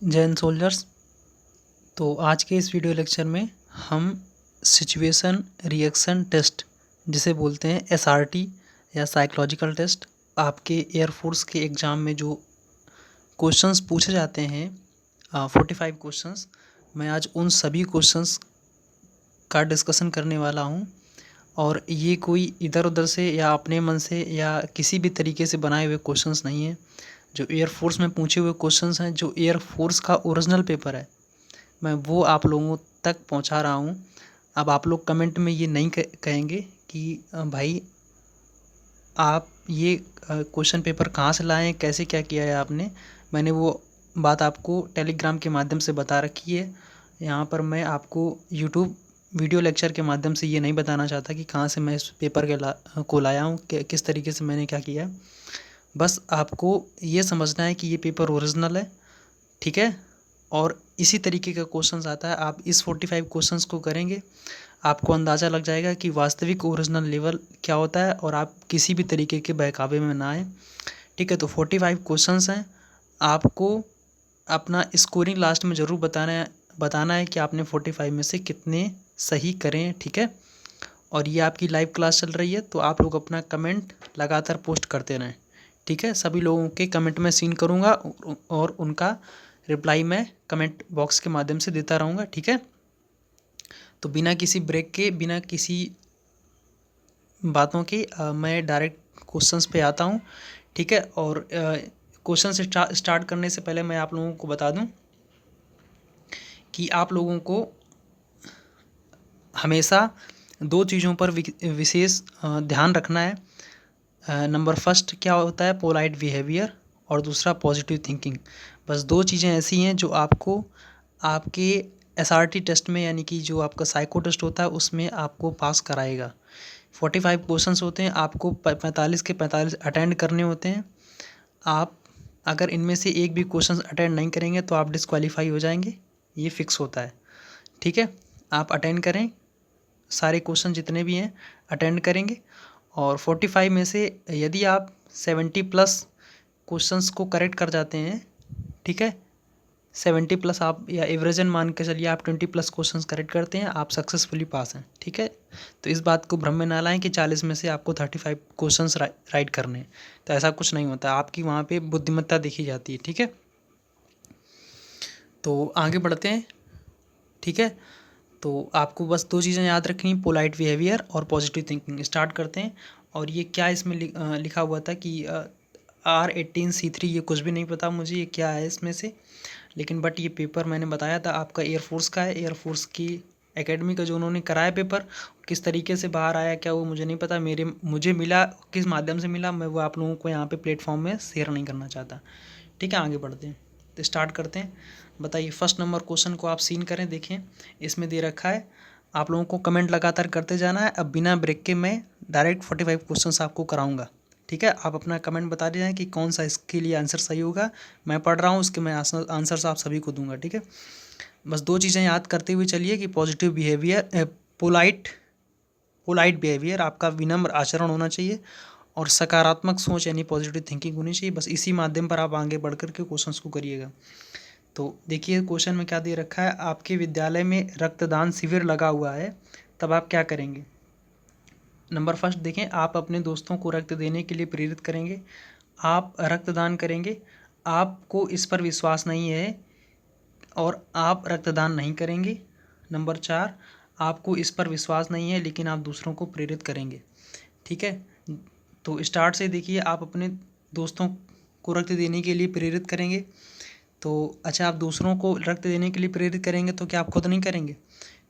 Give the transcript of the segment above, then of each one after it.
Jain soldiers. तो आज के इस वीडियो लेक्चर में हम सिचुएशन रिएक्शन टेस्ट जिसे बोलते हैं एसआरटी या साइकोलॉजिकल टेस्ट, आपके एयरफोर्स के एग्ज़ाम में जो क्वेश्चंस पूछे जाते हैं 45 क्वेश्चंस, मैं आज उन सभी क्वेश्चंस का डिस्कशन करने वाला हूं। और ये कोई इधर उधर से या अपने मन से या किसी भी तरीके से बनाए हुए क्वेश्चंस नहीं हैं। जो एयरफोर्स में पूछे हुए क्वेश्चंस हैं, जो एयरफोर्स का ओरिजिनल पेपर है, मैं वो आप लोगों तक पहुंचा रहा हूं। अब आप लोग कमेंट में ये नहीं कहेंगे कि भाई आप ये क्वेश्चन पेपर कहाँ से लाए हैं, कैसे क्या किया है आपने। मैंने वो बात आपको टेलीग्राम के माध्यम से बता रखी है। यहाँ पर मैं आपको यूट्यूब वीडियो लेक्चर के माध्यम से ये नहीं बताना चाहता कि कहाँ से मैं इस पेपर को लाया हूँ, किस तरीके से मैंने क्या किया। बस आपको ये समझना है कि ये पेपर ओरिजिनल है, ठीक है। और इसी तरीके का क्वेश्चंस आता है। आप इस 45 क्वेश्चंस को करेंगे, आपको अंदाज़ा लग जाएगा कि वास्तविक ओरिजिनल लेवल क्या होता है और आप किसी भी तरीके के बहकावे में ना आए, ठीक है। तो 45 क्वेश्चंस हैं। आपको अपना स्कोरिंग लास्ट में ज़रूर बताना है कि आपने 45 में से कितने सही करें, ठीक है। और ये आपकी लाइव क्लास चल रही है, तो आप लोग अपना कमेंट लगातार पोस्ट करते रहें, ठीक है। सभी लोगों के कमेंट में सीन करूँगा और उनका रिप्लाई मैं कमेंट बॉक्स के माध्यम से देता रहूँगा, ठीक है। तो बिना किसी ब्रेक के, बिना किसी बातों के मैं डायरेक्ट क्वेश्चंस पे आता हूँ, ठीक है। और क्वेश्चन से स्टार्ट करने से पहले मैं आप लोगों को बता दूं कि आप लोगों को हमेशा दो चीज़ों पर विशेष ध्यान रखना है। नंबर फर्स्ट क्या होता है, पोलाइट बिहेवियर, और दूसरा पॉजिटिव थिंकिंग। बस दो चीज़ें ऐसी हैं जो आपको आपके एसआरटी टेस्ट में, यानी कि जो आपका साइको टेस्ट होता है, उसमें आपको पास कराएगा। 45 क्वेश्चंस होते हैं, आपको 45 के 45 अटेंड करने होते हैं। आप अगर इनमें से एक भी क्वेश्चंस अटेंड नहीं करेंगे तो आप डिस्क्वालीफाई हो जाएंगे, ये फिक्स होता है, ठीक है। आप अटेंड करें, सारे क्वेश्चन जितने भी हैं अटेंड करेंगे। और 45 में से यदि आप 70 प्लस क्वेश्चंस को करेक्ट कर जाते हैं, ठीक है, 70 प्लस आप, या एवरेजन मान के चलिए आप 20 प्लस क्वेश्चंस करेक्ट करते हैं, आप सक्सेसफुली पास हैं, ठीक है। तो इस बात को भ्रम में ना लाएं कि 40 में से आपको 35 क्वेश्चंस राइट करने हैं, तो ऐसा कुछ नहीं होता। आपकी वहाँ पे बुद्धिमत्ता देखी जाती है, ठीक है। तो आगे बढ़ते हैं, ठीक है। तो आपको बस दो चीज़ें याद रखनी, पोलाइट बिहेवियर और पॉजिटिव थिंकिंग। स्टार्ट करते हैं। और ये क्या इसमें लिखा हुआ था कि R18C3, ये कुछ भी नहीं पता मुझे ये क्या है इसमें से, लेकिन बट ये पेपर मैंने बताया था आपका एयरफोर्स का है। एयरफोर्स की एकेडमी का जो उन्होंने कराया पेपर, किस तरीके से बाहर आया क्या वो मुझे नहीं पता। मुझे मिला, किस माध्यम से मिला, मैं वो आप लोगों को यहाँ पे प्लेटफॉर्म में शेयर नहीं करना चाहता, ठीक है। आगे बढ़ते हैं, तो स्टार्ट करते हैं। बताइए, फर्स्ट नंबर क्वेश्चन को आप सीन करें, देखें इसमें दे रखा है। आप लोगों को कमेंट लगातार करते जाना है। अब बिना ब्रेक के मैं डायरेक्ट 45 क्वेश्चंस आपको कराऊंगा, ठीक है। आप अपना कमेंट बता दीजिए कि कौन सा इसके लिए आंसर सही होगा। मैं पढ़ रहा हूँ, उसके मैं आंसर्स आप सभी को दूंगा, ठीक है। बस दो चीज़ें याद करते हुए चलिए कि पॉजिटिव बिहेवियर, पोलाइट बिहेवियर, आपका विनम्र आचरण होना चाहिए, और सकारात्मक सोच यानी पॉजिटिव थिंकिंग होनी चाहिए। बस इसी माध्यम पर आप आगे बढ़ कर के क्वेश्चंस को करिएगा। तो देखिए क्वेश्चन में क्या दे रखा है, आपके विद्यालय में रक्तदान शिविर लगा हुआ है, तब आप क्या करेंगे। नंबर फर्स्ट देखें, आप अपने दोस्तों को रक्त देने के लिए प्रेरित करेंगे, आप रक्तदान करेंगे, आपको इस पर विश्वास नहीं है और आप रक्तदान नहीं करेंगे। नंबर 4, आपको इस पर विश्वास नहीं है लेकिन आप दूसरों को प्रेरित करेंगे, ठीक है। तो स्टार्ट से देखिए, आप अपने दोस्तों को रक्त देने के लिए प्रेरित करेंगे, तो अच्छा, आप दूसरों को रक्त देने के लिए प्रेरित करेंगे तो क्या आप खुद नहीं करेंगे,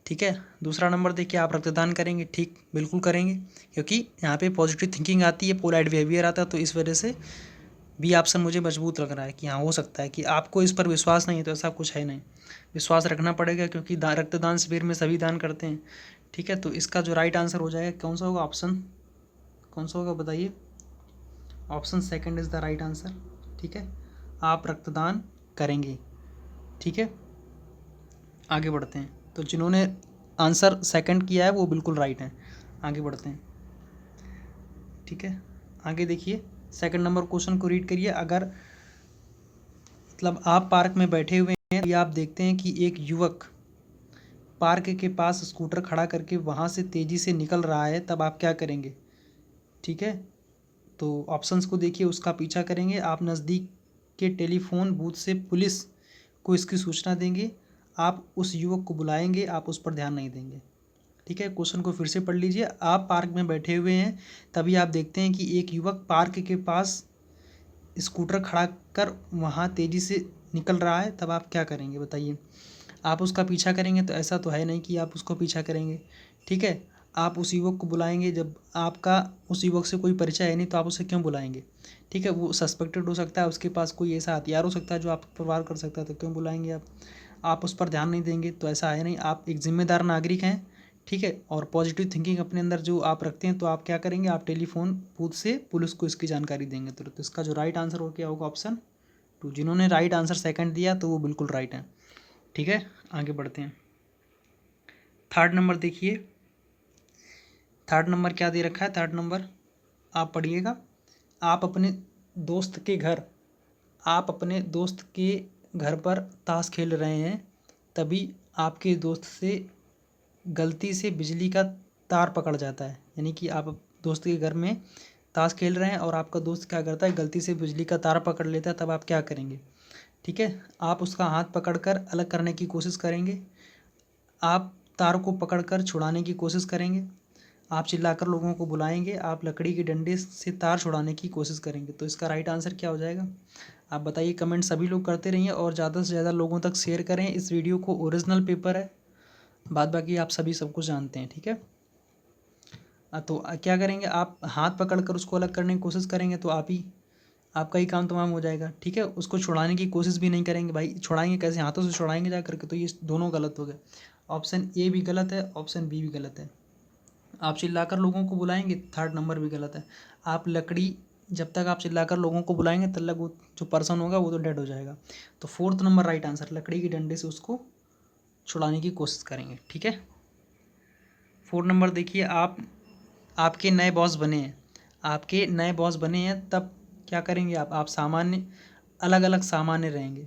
ठीक है। दूसरा नंबर देखिए, आप रक्तदान करेंगे, ठीक, बिल्कुल करेंगे, क्योंकि यहाँ पे पॉजिटिव थिंकिंग आती है, पोलाइट बिहेवियर आता है, तो इस वजह से बी ऑप्शन मुझे मजबूत लग रहा है कि हाँ हो सकता है कि आपको इस पर विश्वास नहीं है, तो ऐसा कुछ है नहीं, विश्वास रखना पड़ेगा क्योंकि रक्तदान शिविर में सभी दान करते हैं, ठीक है। तो इसका जो राइट आंसर हो जाएगा कौन सा होगा, ऑप्शन कौन सा होगा बताइए। Option second is the right answer, ठीक है। आप रक्तदान करेंगे, ठीक है। आगे बढ़ते हैं। तो जिन्होंने आंसर सेकंड किया है वो बिल्कुल राइट हैं। आगे बढ़ते हैं, ठीक है। आगे देखिए, सेकंड नंबर क्वेश्चन को रीड करिए। अगर मतलब आप पार्क में बैठे हुए ये आप देखते हैं कि एक युवक पार्क के पास स्कूटर खड़ा करके वहाँ से तेज़ी से निकल रहा है, तब आप क्या करेंगे? ठीक है, तो ऑप्शंस को देखिए, उसका पीछा करेंगे, आप नज़दीक के टेलीफोन बूथ से पुलिस को इसकी सूचना देंगे, आप उस युवक को बुलाएंगे, आप उस पर ध्यान नहीं देंगे। ठीक है, क्वेश्चन को फिर से पढ़ लीजिए। आप पार्क में बैठे हुए हैं, तभी आप देखते हैं कि एक युवक पार्क के पास स्कूटर खड़ा कर वहाँ तेज़ी से निकल रहा है, तब आप क्या करेंगे बताइए? आप उसका पीछा करेंगे? तो ऐसा तो है नहीं कि आप उसको पीछा करेंगे। ठीक है, आप उस युवक को बुलाएंगे, जब आपका उस युवक से कोई परिचय है नहीं तो आप उसे क्यों बुलाएंगे? ठीक है, वो सस्पेक्टेड हो सकता है, उसके पास कोई ऐसा हथियार हो सकता है जो आप पर वार कर सकता है, तो क्यों बुलाएंगे आप? आप उस पर ध्यान नहीं देंगे, तो ऐसा है नहीं। आप एक जिम्मेदार नागरिक हैं, ठीक है, और पॉजिटिव थिंकिंग अपने अंदर जो आप रखते हैं, तो आप क्या करेंगे? आप टेलीफोन बूथ से पुलिस को इसकी जानकारी देंगे। तो इसका जो राइट आंसर हो क्या होगा? ऑप्शन 2। जिन्होंने राइट आंसर सेकंड दिया तो वो बिल्कुल राइट है। ठीक है, आगे बढ़ते हैं। थर्ड नंबर देखिए, थर्ड नंबर क्या दे रखा है? थर्ड नंबर आप पढ़िएगा। आप अपने दोस्त के घर आप अपने दोस्त के घर पर ताश खेल रहे हैं, तभी आपके दोस्त से गलती से बिजली का तार पकड़ जाता है। यानी कि आप दोस्त के घर में ताश खेल रहे हैं और आपका दोस्त क्या करता है? गलती से बिजली का तार पकड़ लेता है, तब आप क्या करेंगे? ठीक है, आप उसका हाथ पकड़कर अलग करने की कोशिश करेंगे, आप तार को पकड़कर छुड़ाने की कोशिश करेंगे, आप चिल्लाकर लोगों को बुलाएंगे, आप लकड़ी के डंडे से तार छुड़ाने की कोशिश करेंगे। तो इसका राइट आंसर क्या हो जाएगा? आप बताइए। कमेंट सभी लोग करते रहिए और ज़्यादा से ज़्यादा लोगों तक शेयर करें इस वीडियो को। ओरिजिनल पेपर है, बाद बाकी आप सभी सब कुछ जानते हैं। ठीक है, तो क्या करेंगे? आप हाथ पकड़कर उसको अलग करने की कोशिश करेंगे, तो आपका ही काम तमाम हो जाएगा। ठीक है, उसको छुड़ाने की कोशिश भी नहीं करेंगे। भाई छुड़ाएंगे कैसे? हाथों से छुड़ाएंगे जा करके, तो ये दोनों गलत हो गए। ऑप्शन ए भी गलत है, ऑप्शन बी भी गलत है। आप चिल्लाकर लोगों को बुलाएंगे, थर्ड नंबर भी गलत है। आप लकड़ी जब तक आप चिल्लाकर लोगों को बुलाएंगे तब तक वो जो पर्सन होगा वो तो डेड हो जाएगा। तो फोर्थ नंबर राइट आंसर, लकड़ी के डंडे से उसको छुड़ाने की कोशिश करेंगे। ठीक है, 4 नंबर देखिए। आपके नए बॉस बने हैं, आपके नए बॉस बने हैं, तब क्या करेंगे? आप सामान्य अलग अलग सामान्य रहेंगे।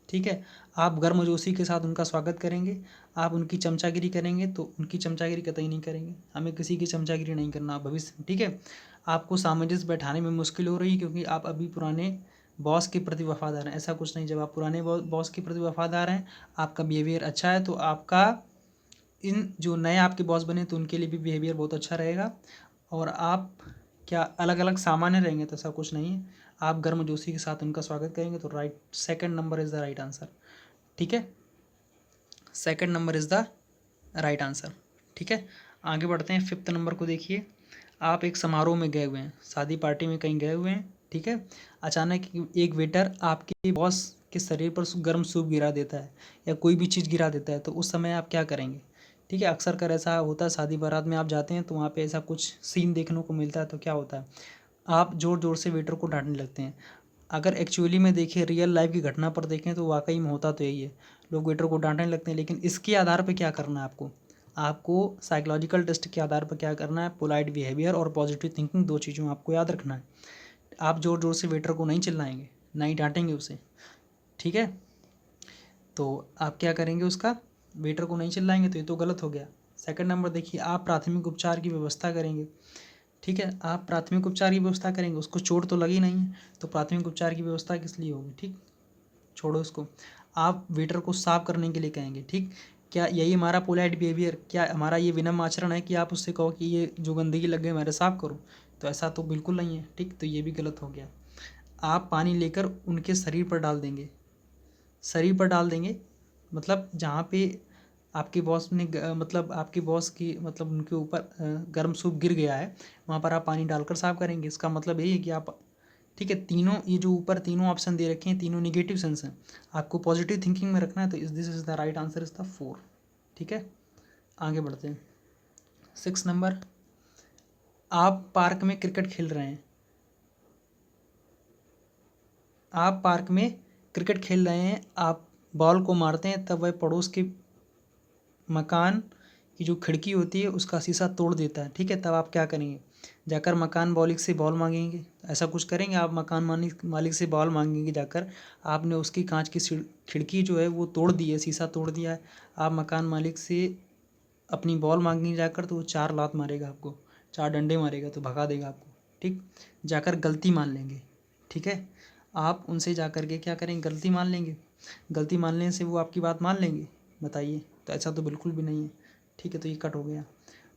ठीक है, आप गर्मजोशी के साथ उनका स्वागत करेंगे, आप उनकी चमचागिरी करेंगे, तो उनकी चमचागिरी कतई नहीं करेंगे। हमें किसी की चमचागिरी नहीं करना भविष्य में। ठीक है, आपको सामंजस्य बैठाने में मुश्किल हो रही है क्योंकि आप अभी पुराने बॉस के प्रति वफादार हैं। ऐसा कुछ नहीं, जब आप पुराने बॉस के प्रति वफादार हैं, आपका बिहेवियर अच्छा है, तो आपका इन जो नए आपके बॉस बने तो उनके लिए भी बिहेवियर बहुत अच्छा रहेगा। और आप क्या अलग अलग सामान्य रहेंगे? तो ऐसा कुछ नहीं है, आप गर्मजोशी के साथ उनका स्वागत करेंगे। तो right, second number is the right answer. ठीक है, second number is the right answer. ठीक है, आगे बढ़ते हैं। फिफ्थ नंबर को देखिए। आप एक समारोह में गए हुए हैं, शादी पार्टी में कहीं गए हुए हैं। ठीक है, अचानक एक वेटर आपके बॉस के शरीर पर गर्म सूप गिरा देता है या कोई भी चीज़ गिरा देता है, तो उस समय आप क्या करेंगे? ठीक है, अक्सर कर ऐसा होता है, शादी बारात में आप जाते हैं तो वहाँ पे ऐसा कुछ सीन देखने को मिलता है, तो क्या होता है? आप ज़ोर ज़ोर से वेटर को डांटने लगते हैं। अगर एक्चुअली में देखें, रियल लाइफ की घटना पर देखें, तो वाकई में होता तो यही है, लोग वेटर को डांटने लगते हैं। लेकिन इसके आधार पर क्या करना है आपको साइकोलॉजिकल टेस्ट के आधार पर क्या करना है? पोलाइट बिहेवियर और पॉजिटिव थिंकिंग, दो चीज़ों आपको याद रखना है। आप ज़ोर ज़ोर से वेटर को नहीं चिल्लाएंगे, ना ही डांटेंगे उसे। ठीक है, तो आप क्या करेंगे? उसका वेटर को नहीं चिल्लाएंगे, तो ये तो गलत हो गया। सेकंड नंबर देखिए, आप प्राथमिक उपचार की व्यवस्था करेंगे। ठीक है, आप प्राथमिक उपचार की व्यवस्था करेंगे, उसको चोट तो लगी नहीं है, तो प्राथमिक उपचार की व्यवस्था किस लिए होगी? ठीक, छोड़ो इसको। आप वेटर को साफ करने के लिए कहेंगे। ठीक, क्या यही हमारा पोलाइट बिहेवियर, क्या हमारा ये विनम्र आचरण है कि आप उससे कहो कि ये जो गंदगी लग गई मेरे साफ करो? तो ऐसा तो बिल्कुल नहीं है। ठीक, तो ये भी गलत हो गया। आप पानी लेकर उनके शरीर पर डाल देंगे, शरीर पर डाल देंगे, मतलब जहाँ पे आपके बॉस ने मतलब आपके बॉस की मतलब उनके ऊपर गर्म सूप गिर गया है, वहाँ पर आप पानी डालकर साफ करेंगे। इसका मतलब यही है कि आप, ठीक है, तीनों ये जो ऊपर तीनों ऑप्शन दे रखे हैं, तीनों निगेटिव सेंस हैं, आपको पॉजिटिव थिंकिंग में रखना है। तो this is the right answer is the 4। ठीक है, आगे बढ़ते हैं। 6 नंबर, आप पार्क में क्रिकेट खेल रहे हैं, आप पार्क में क्रिकेट खेल रहे हैं, आप बॉल को मारते हैं, तब वह पड़ोस के मकान की जो खिड़की होती है उसका शीशा तोड़ देता है। ठीक है, तब आप क्या करेंगे? जाकर मकान मालिक से बॉल मांगेंगे, ऐसा कुछ करेंगे आप। मकान मालिक से बॉल मांगेंगे जाकर, आपने उसकी कांच की खिड़की जो है वो तोड़ दी है, शीशा तोड़ दिया है, आप मकान मालिक से अपनी बॉल मांगने जाकर, तो वो 4 लात मारेगा आपको, 4 डंडे मारेगा, तो भगा देगा आपको। ठीक, जाकर गलती मान लेंगे। ठीक है, आप उनसे जाकर के क्या करेंगे, गलती मान लेंगे। गलती मानने से वो आपकी बात मान लेंगे, बताइए? तो ऐसा तो बिल्कुल भी नहीं है। ठीक है, तो ये कट हो गया।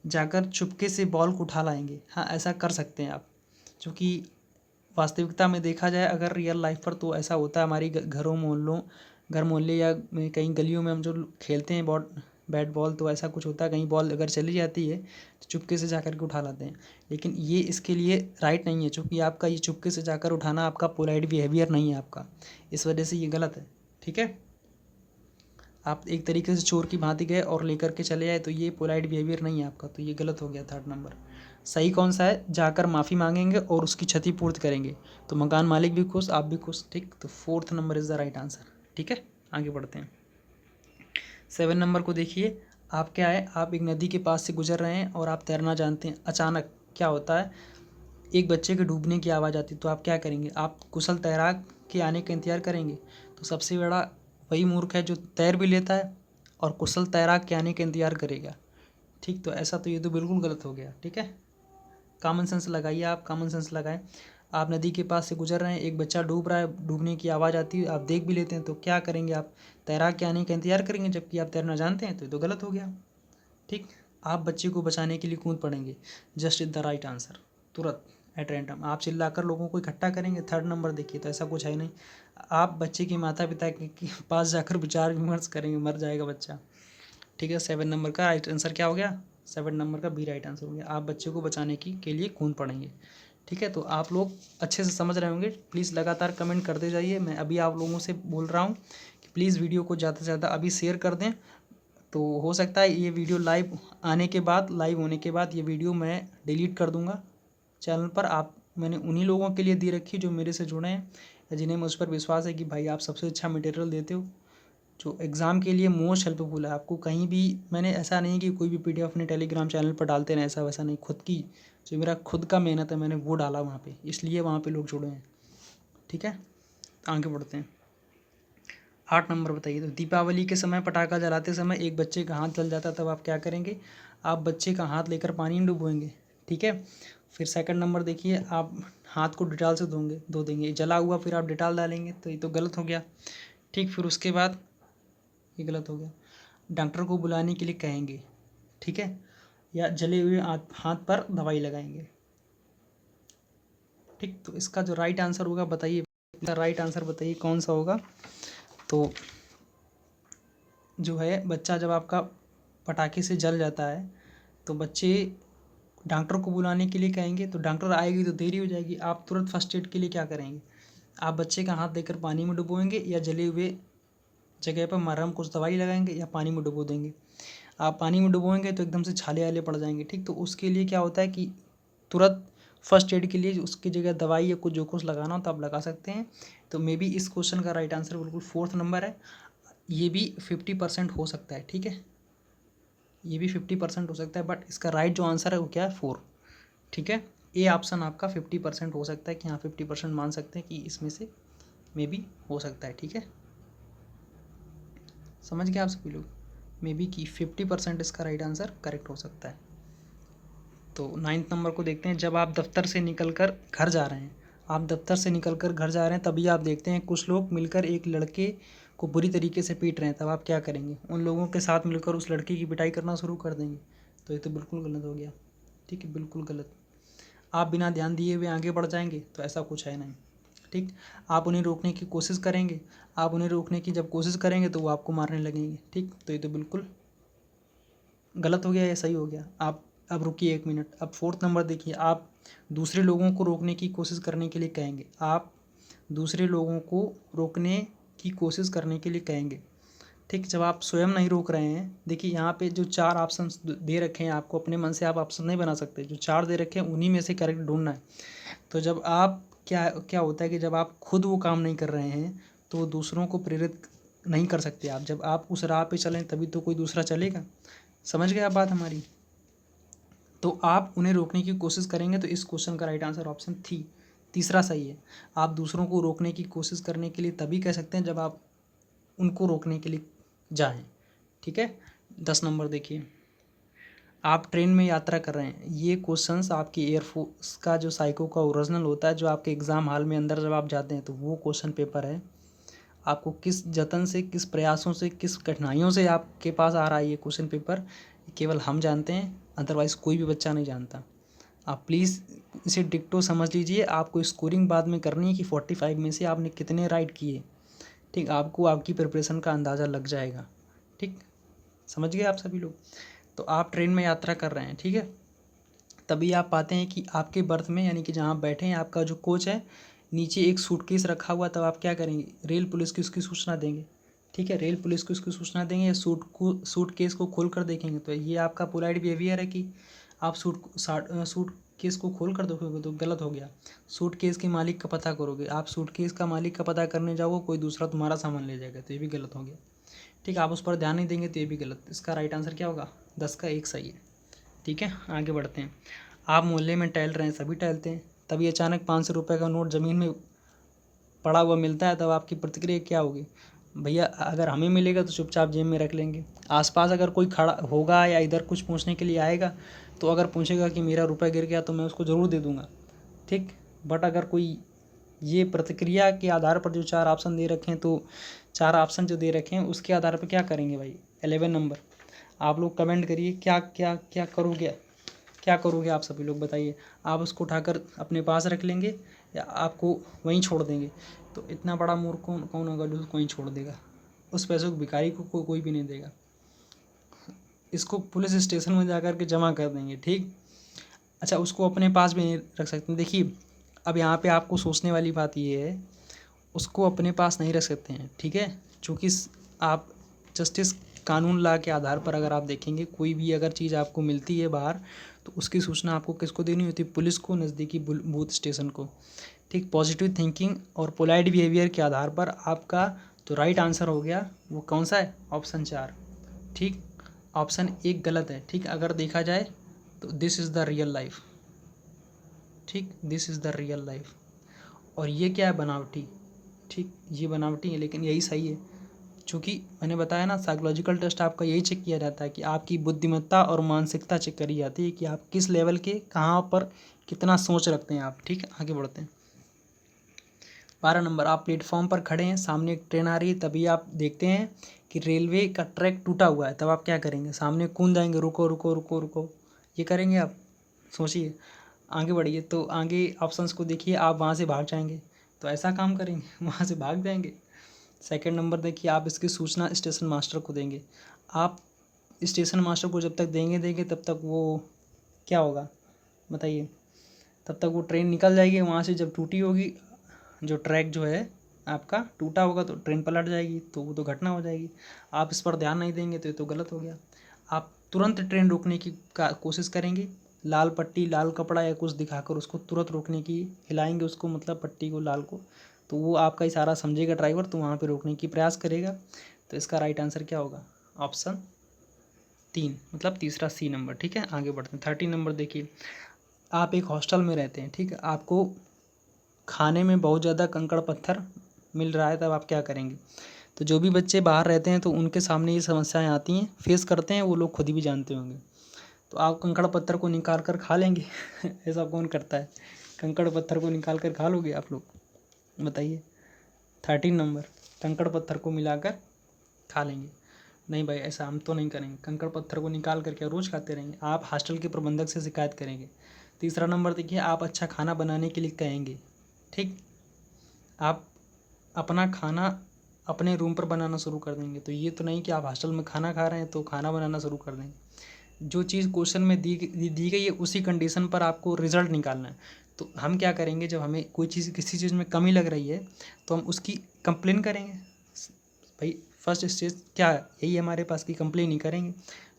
जाकर चुपके से बॉल को उठा लाएंगे, हाँ ऐसा कर सकते हैं आप, क्योंकि वास्तविकता में देखा जाए अगर रियल लाइफ पर, तो ऐसा होता है हमारी घर मोहल्ले या कहीं गलियों में हम जो खेलते हैं बैट बॉल, तो ऐसा कुछ होता है, कहीं बॉल अगर चली जाती है तो चुपके से जाकर के उठा लाते हैं। लेकिन ये इसके लिए राइट नहीं है, क्योंकि आपका ये चुपके से जाकर उठाना आपका पोलाइट बिहेवियर नहीं है आपका, इस वजह से ये गलत है। ठीक है, आप एक तरीके से चोर की भांति गए और लेकर के चले आए, तो ये पोलाइट बिहेवियर नहीं है आपका, तो ये गलत हो गया। 3rd नंबर सही कौन सा है, जाकर माफ़ी मांगेंगे और उसकी क्षति पूर्ति करेंगे, तो मकान मालिक भी खुश, आप भी खुश। ठीक, तो 4th number is the right answer. ठीक है, आगे बढ़ते हैं। 7 नंबर को देखिए, आप क्या है, आप एक नदी के पास से गुजर रहे हैं और आप तैरना जानते हैं। अचानक क्या होता है, एक बच्चे के डूबने की आवाज़ आती है, तो आप क्या करेंगे, आप कुशल तैराक के आने का इंतजार करेंगे। तो सबसे बड़ा वही मूर्ख है जो तैर भी लेता है और कुशल तैराक के आने का इंतजार करेगा। ठीक, तो ऐसा तो ये तो बिल्कुल गलत हो गया। ठीक है, कॉमन सेंस लगाइए, आप कॉमन सेंस लगाएं। आप नदी के पास से गुजर रहे हैं, एक बच्चा डूब रहा है, डूबने की आवाज़ आती है, आप देख भी लेते हैं, तो क्या करेंगे, आप तैराक के आने का इंतजार करेंगे, जबकि आप तैरना जानते हैं, तो ये तो गलत हो गया। ठीक, आप बच्चे को बचाने के लिए कूद पड़ेंगे, just is the right answer, तुरंत एट रैंडम आप चिल्लाकर लोगों को इकट्ठा करेंगे। 3rd नंबर देखिए, तो ऐसा कुछ है नहीं, आप बच्चे के माता पिता के पास जाकर विचार विमर्श करेंगे, मर जाएगा बच्चा। ठीक है, 7 नंबर का राइट आंसर क्या हो गया, 7 नंबर का बी राइट आंसर हो गया, आप बच्चे को बचाने के लिए कूद पड़ेंगे। ठीक है, तो आप लोग अच्छे से समझ रहे होंगे, प्लीज़ लगातार कमेंट करते जाइए। मैं अभी आप लोगों से बोल रहा हूँ कि प्लीज़ वीडियो को ज़्यादा से ज़्यादा अभी शेयर कर दें, तो हो सकता है ये वीडियो लाइव होने के बाद ये वीडियो मैं डिलीट कर दूंगा चैनल पर। मैंने उन्हीं लोगों के लिए दी रखी जो मेरे से जुड़े हैं या जिन्हें मुझ पर विश्वास है कि भाई आप सबसे अच्छा मटेरियल देते हो, जो एग्ज़ाम के लिए मोस्ट हेल्पफुल है। आपको कहीं भी मैंने ऐसा नहीं कि कोई भी PDF अपने टेलीग्राम चैनल पर डालते रहे, ऐसा वैसा नहीं, खुद की जो मेरा खुद का मेहनत है मैंने वो डाला वहाँ पे, इसलिए वहाँ पे लोग जुड़े हैं। ठीक है, आगे बढ़ते हैं। 8 नंबर बताइए, तो दीपावली के समय पटाखा जलाते समय एक बच्चे का हाथ जल जाता है, तब आप क्या करेंगे, आप बच्चे का हाथ लेकर पानी में डुबोएंगे। ठीक है, फिर 2nd नंबर देखिए, आप हाथ को डिटॉल से धो देंगे, जला हुआ फिर आप डिटॉल डालेंगे, तो ये तो गलत हो गया। ठीक, फिर उसके बाद ये गलत हो गया, डॉक्टर को बुलाने के लिए कहेंगे। ठीक है, या जले हुए हाथ पर दवाई लगाएंगे। ठीक, तो इसका जो राइट आंसर होगा बताइए, राइट आंसर बताइए कौन सा होगा। तो जो है बच्चा जब आपका पटाखे से जल जाता है, तो बच्चे डॉक्टर को बुलाने के लिए कहेंगे, तो डॉक्टर आएगी तो देरी हो जाएगी, आप तुरंत फर्स्ट एड के लिए क्या करेंगे, आप बच्चे का हाथ देकर पानी में डुबोएंगे या जले हुए जगह पर मरहम कुछ दवाई लगाएंगे या पानी में डुबो देंगे। आप पानी में डुबोएंगे तो एकदम से छाले आले पड़ जाएंगे। ठीक, तो उसके लिए क्या होता है कि तुरंत फर्स्ट एड के लिए उसकी जगह दवाई या कुछ जो कुछ लगाना हो तो आप लगा सकते हैं। तो मे बी इस क्वेश्चन का राइट आंसर बिल्कुल 4th नंबर है। ये भी 50% हो सकता है। ठीक है, ये भी 50% हो सकता है, बट इसका राइट जो आंसर है वो क्या है, 4। ठीक है, ए ऑप्शन आपका 50% हो सकता है कि हाँ 50% मान सकते हैं कि इसमें से मे बी हो सकता है। ठीक है, समझ गए आप सभी लोग, मे बी कि 50% इसका राइट आंसर करेक्ट हो सकता है। तो 9th नंबर को देखते हैं, जब आप दफ्तर से निकलकर घर जा रहे हैं, आप दफ्तर से निकलकर घर जा रहे हैं, तभी आप देखते हैं कुछ लोग मिलकर एक लड़के को बुरी तरीके से पीट रहे हैं, तब आप क्या करेंगे, उन लोगों के साथ मिलकर उस लड़के की पिटाई करना शुरू कर देंगे, तो ये तो बिल्कुल गलत हो गया। ठीक है, बिल्कुल गलत। आप बिना ध्यान दिए हुए आगे बढ़ जाएंगे, तो ऐसा कुछ है नहीं। ठीक, आप उन्हें रोकने की कोशिश करेंगे, आप उन्हें रोकने की जब कोशिश करेंगे तो वो आपको मारने लगेंगे। ठीक, तो ये तो बिल्कुल गलत हो गया या सही हो गया। आप अब रुकिए 1 मिनट, अब 4th नंबर देखिए, आप दूसरे लोगों को रोकने की कोशिश करने के लिए कहेंगे, आप दूसरे लोगों को रोकने की कोशिश करने के लिए कहेंगे। ठीक, जब आप स्वयं नहीं रोक रहे हैं, देखिए यहाँ पे जो 4 ऑप्शन दे रखे हैं आपको, अपने मन से आप ऑप्शन नहीं बना सकते, जो 4 दे रखे हैं उन्हीं में से करेक्ट ढूंढना है। तो जब आप क्या क्या होता है कि जब आप खुद वो काम नहीं कर रहे हैं तो दूसरों को प्रेरित नहीं कर सकते आप, जब आप उस राह पे चलें तभी तो कोई दूसरा चलेगा। समझ गए आप बात हमारी। तो आप उन्हें रोकने की कोशिश करेंगे तो इस क्वेश्चन का राइट आंसर ऑप्शन तीसरा सही है। आप दूसरों को रोकने की कोशिश करने के लिए तभी कह सकते हैं जब आप उनको रोकने के लिए जाएं। ठीक है। 10 नंबर देखिए, आप ट्रेन में यात्रा कर रहे हैं। ये क्वेश्चंस आपकी एयरफोर्स का जो साइको का ओरिजिनल होता है, जो आपके एग्ज़ाम हॉल में अंदर जब आप जाते हैं तो वो क्वेश्चन पेपर है। आपको किस जतन से, किस प्रयासों से, किस कठिनाइयों से आपके पास आ रहा है ये क्वेश्चन पेपर, केवल हम जानते हैं, अदरवाइज़ कोई भी बच्चा नहीं जानता। आप प्लीज़ इसे डिक्टो समझ लीजिए। आपको स्कोरिंग बाद में करनी है कि 45 में से आपने कितने राइट किए। ठीक, आपको आपकी प्रिपरेशन का अंदाज़ा लग जाएगा। ठीक, समझ गए आप सभी लोग। तो आप ट्रेन में यात्रा कर रहे हैं, ठीक है। तभी आप पाते हैं कि आपके बर्थ में, यानी कि जहाँ आप बैठे हैं, आपका जो कोच है, नीचे एक सूटकेस रखा हुआ। तब आप क्या करेंगे, रेल पुलिस को उसकी सूचना देंगे। ठीक है, रेल पुलिस को उसकी सूचना देंगे या सूटकेस को खोल कर देखेंगे। तो ये आपका पोलाइट बिहेवियर है कि आप सूटकेस को खोल कर देखोगे तो गलत हो गया। सूटकेस के मालिक का पता करोगे, आप सूटकेस का मालिक का पता करने जाओगे, कोई दूसरा तुम्हारा सामान ले जाएगा, तो ये भी गलत हो गया। ठीक है, आप उस पर ध्यान नहीं देंगे तो ये भी गलत। इसका राइट आंसर क्या होगा, 10 का 1 सही है। ठीक है, आगे बढ़ते हैं। आप मोहल्ले में टहल रहे हैं, सभी टहलते हैं, तभी अचानक 500 रुपये का नोट ज़मीन में पड़ा हुआ मिलता है। तब आपकी प्रतिक्रिया क्या होगी। भैया अगर हमें मिलेगा तो चुपचाप जेब में रख लेंगे। आसपास अगर कोई खड़ा होगा या इधर कुछ पूछने के लिए आएगा तो अगर पूछेगा कि मेरा रुपया गिर गया तो मैं उसको ज़रूर दे दूँगा। ठीक, बट अगर कोई ये प्रतिक्रिया के आधार पर जो 4 ऑप्शन दे रखे हैं, तो 4 ऑप्शन जो दे रखे हैं उसके आधार पर क्या करेंगे भाई। 11 नंबर, आप लोग कमेंट करिए क्या क्या क्या करोगे, क्या करोगे आप सभी लोग बताइए। आप उसको उठाकर अपने पास रख लेंगे या आपको वहीं छोड़ देंगे। तो इतना बड़ा मूर्ख कौन होगा जो उसको वहीं छोड़ देगा। उस पैसे को भिखारी को कोई भी नहीं देगा। इसको पुलिस स्टेशन में जा कर के जमा कर देंगे। ठीक, अच्छा, उसको अपने पास भी नहीं रख सकते। देखिए, अब यहाँ पे आपको सोचने वाली बात ये है, उसको अपने पास नहीं रख सकते हैं। ठीक है, चूँकि आप जस्टिस कानून ला के आधार पर अगर आप देखेंगे, कोई भी अगर चीज़ आपको मिलती है बाहर तो उसकी सूचना आपको किसको देनी होती है, पुलिस को, नज़दीकी बूथ स्टेशन को। ठीक, पॉजिटिव थिंकिंग और पोलाइट बिहेवियर के आधार पर आपका जो राइट आंसर हो गया वो कौन सा है, ऑप्शन 4। ठीक, ऑप्शन 1 गलत है। ठीक, अगर देखा जाए तो this is the real life. ठीक, this is the real life. और ये क्या है, बनावटी। ठीक, ये बनावटी है, लेकिन यही सही है। चूँकि मैंने बताया ना, साइकोलॉजिकल टेस्ट आपका यही चेक किया जाता है कि आपकी बुद्धिमत्ता और मानसिकता चेक करी जाती है कि आप किस लेवल के, कहाँ पर कितना सोच रखते हैं आप। ठीक है, आगे बढ़ते हैं। 12 नंबर, आप प्लेटफॉर्म पर खड़े हैं, सामने एक ट्रेन आ रही है, तभी आप देखते हैं कि रेलवे का ट्रैक टूटा हुआ है। तब आप क्या करेंगे, सामने कूद जाएंगे, रुको रुको रुको रुको, ये करेंगे आप। सोचिए, आगे बढ़िए। तो आगे ऑप्शंस को देखिए, आप वहाँ से भाग जाएंगे तो ऐसा काम करेंगे, वहाँ से भाग जाएंगे। सेकंड नंबर देखिए, आप इसकी सूचना स्टेशन मास्टर को देंगे। आप स्टेशन मास्टर को जब तक देंगे तब तक वो क्या होगा बताइए, तब तक वो ट्रेन निकल जाएगी वहाँ से। जब टूटी होगी, जो ट्रैक जो है आपका टूटा होगा तो ट्रेन पलट जाएगी, तो वो तो घटना हो जाएगी। आप इस पर ध्यान नहीं देंगे तो ये तो गलत हो गया। आप तुरंत ट्रेन रोकने की कोशिश करेंगे, लाल पट्टी, लाल कपड़ा या कुछ दिखाकर उसको तुरंत रोकने की, हिलाएंगे उसको, मतलब पट्टी को, लाल को, तो वो आपका इशारा समझेगा ड्राइवर, तो वहाँ पे रोकने की प्रयास करेगा। तो इसका राइट आंसर क्या होगा, ऑप्शन 3, मतलब तीसरा सी नंबर। ठीक है, आगे बढ़ते हैं। 13 नंबर देखिए, आप एक हॉस्टल में रहते हैं। ठीक है, आपको खाने में बहुत ज़्यादा कंकड़ पत्थर मिल रहा है। तब आप क्या करेंगे। तो जो भी बच्चे बाहर रहते हैं तो उनके सामने ये समस्याएं आती हैं, फेस करते हैं, वो लोग खुद भी जानते होंगे। तो आप कंकड़ पत्थर को निकाल कर खा लेंगे ऐसा कौन करता है, कंकड़ पत्थर को निकाल कर खा लोगे आप लोग, बताइए। 13 नंबर, कंकड़ पत्थर को मिलाकर खा लेंगे। नहीं भाई, ऐसा हम तो नहीं करेंगे। कंकड़ पत्थर को निकाल कर क्या रोज़ खाते रहेंगे। आप हॉस्टल के प्रबंधक से शिकायत करेंगे। तीसरा नंबर देखिए, आप अच्छा खाना बनाने के लिए कहेंगे। ठीक, आप अपना खाना अपने रूम पर बनाना शुरू कर देंगे। तो ये तो नहीं कि आप हॉस्टल में खाना खा रहे हैं तो खाना बनाना शुरू कर देंगे। जो चीज़ क्वेश्चन में दी गई है उसी कंडीशन पर आपको रिजल्ट निकालना है। तो हम क्या करेंगे, जब हमें कोई चीज़, किसी चीज़ में कमी लग रही है तो हम उसकी कंप्लेन करेंगे। भाई फर्स्ट स्टेज क्या है, यही हमारे पास की कंप्लेन ही करेंगे।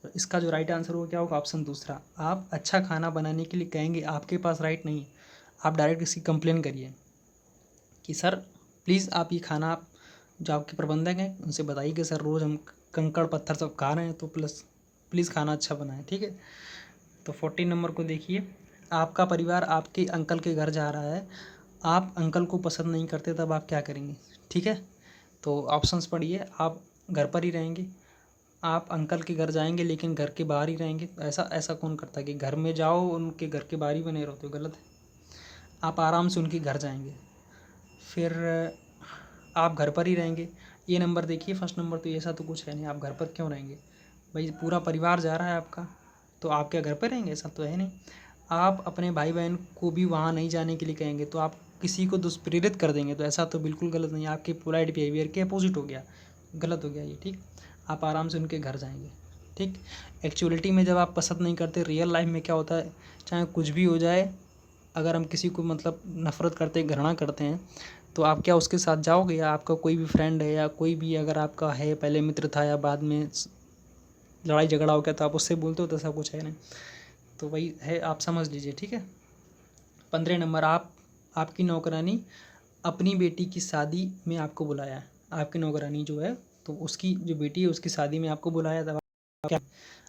तो इसका जो राइट आंसर होगा क्या होगा, ऑप्शन दूसरा। आप अच्छा खाना बनाने के लिए कहेंगे, आपके पास राइट नहीं है, आप डायरेक्ट इसकी कंप्लेन करिए कि सर प्लीज़ आप ये खाना, आप जो आपके प्रबंधक हैं उनसे बताइए कि सर रोज़ हम कंकड़ पत्थर सब खा रहे हैं, तो प्लीज़ खाना अच्छा बनाएं। ठीक है, तो 14 नंबर को देखिए, आपका परिवार आपके अंकल के घर जा रहा है, आप अंकल को पसंद नहीं करते, तब आप क्या करेंगे? ठीक है, तो ऑप्शंस पढ़िए। आप घर पर ही रहेंगे, आप अंकल के घर जाएंगे लेकिन घर के बाहर ही रहेंगे। ऐसा ऐसा कौन करता है कि घर में जाओ उनके घर के बाहर ही बने रहो, तो गलत है। आप आराम से उनके घर जाएंगे। फिर आप घर पर ही रहेंगे। ये नंबर देखिए, फर्स्ट नंबर तो ऐसा तो कुछ है नहीं, आप घर पर क्यों रहेंगे भाई? पूरा परिवार जा रहा है आपका, तो आप क्या घर पर रहेंगे? ऐसा तो है नहीं। आप अपने भाई बहन को भी वहाँ नहीं जाने के लिए कहेंगे, तो आप किसी को दुष्प्रेरित कर देंगे, तो ऐसा तो बिल्कुल गलत नहीं है। आपके पोलाइट बिहेवियर के अपोजिट हो गया, गलत हो गया ये। ठीक, आप आराम से उनके घर जाएंगे। ठीक, एक्चुअलिटी में जब आप पसंद नहीं करते, रियल लाइफ में क्या होता है, चाहे कुछ भी हो जाए, अगर हम किसी को मतलब नफ़रत करते हैं, घृणा करते हैं, तो आप क्या उसके साथ जाओगे? या आपका कोई भी फ्रेंड है या कोई भी अगर आपका है, पहले मित्र था या बाद में लड़ाई झगड़ा हो गया, तो आप उससे बोलते हो? तो ऐसा कुछ है नहीं। तो वही है, आप समझ लीजिए। ठीक है, 15 नंबर, आपकी नौकरानी अपनी बेटी की शादी में आपको बुलाया है। आपकी नौकरानी जो है, तो उसकी जो बेटी है उसकी शादी में आपको बुलाया, तब क्या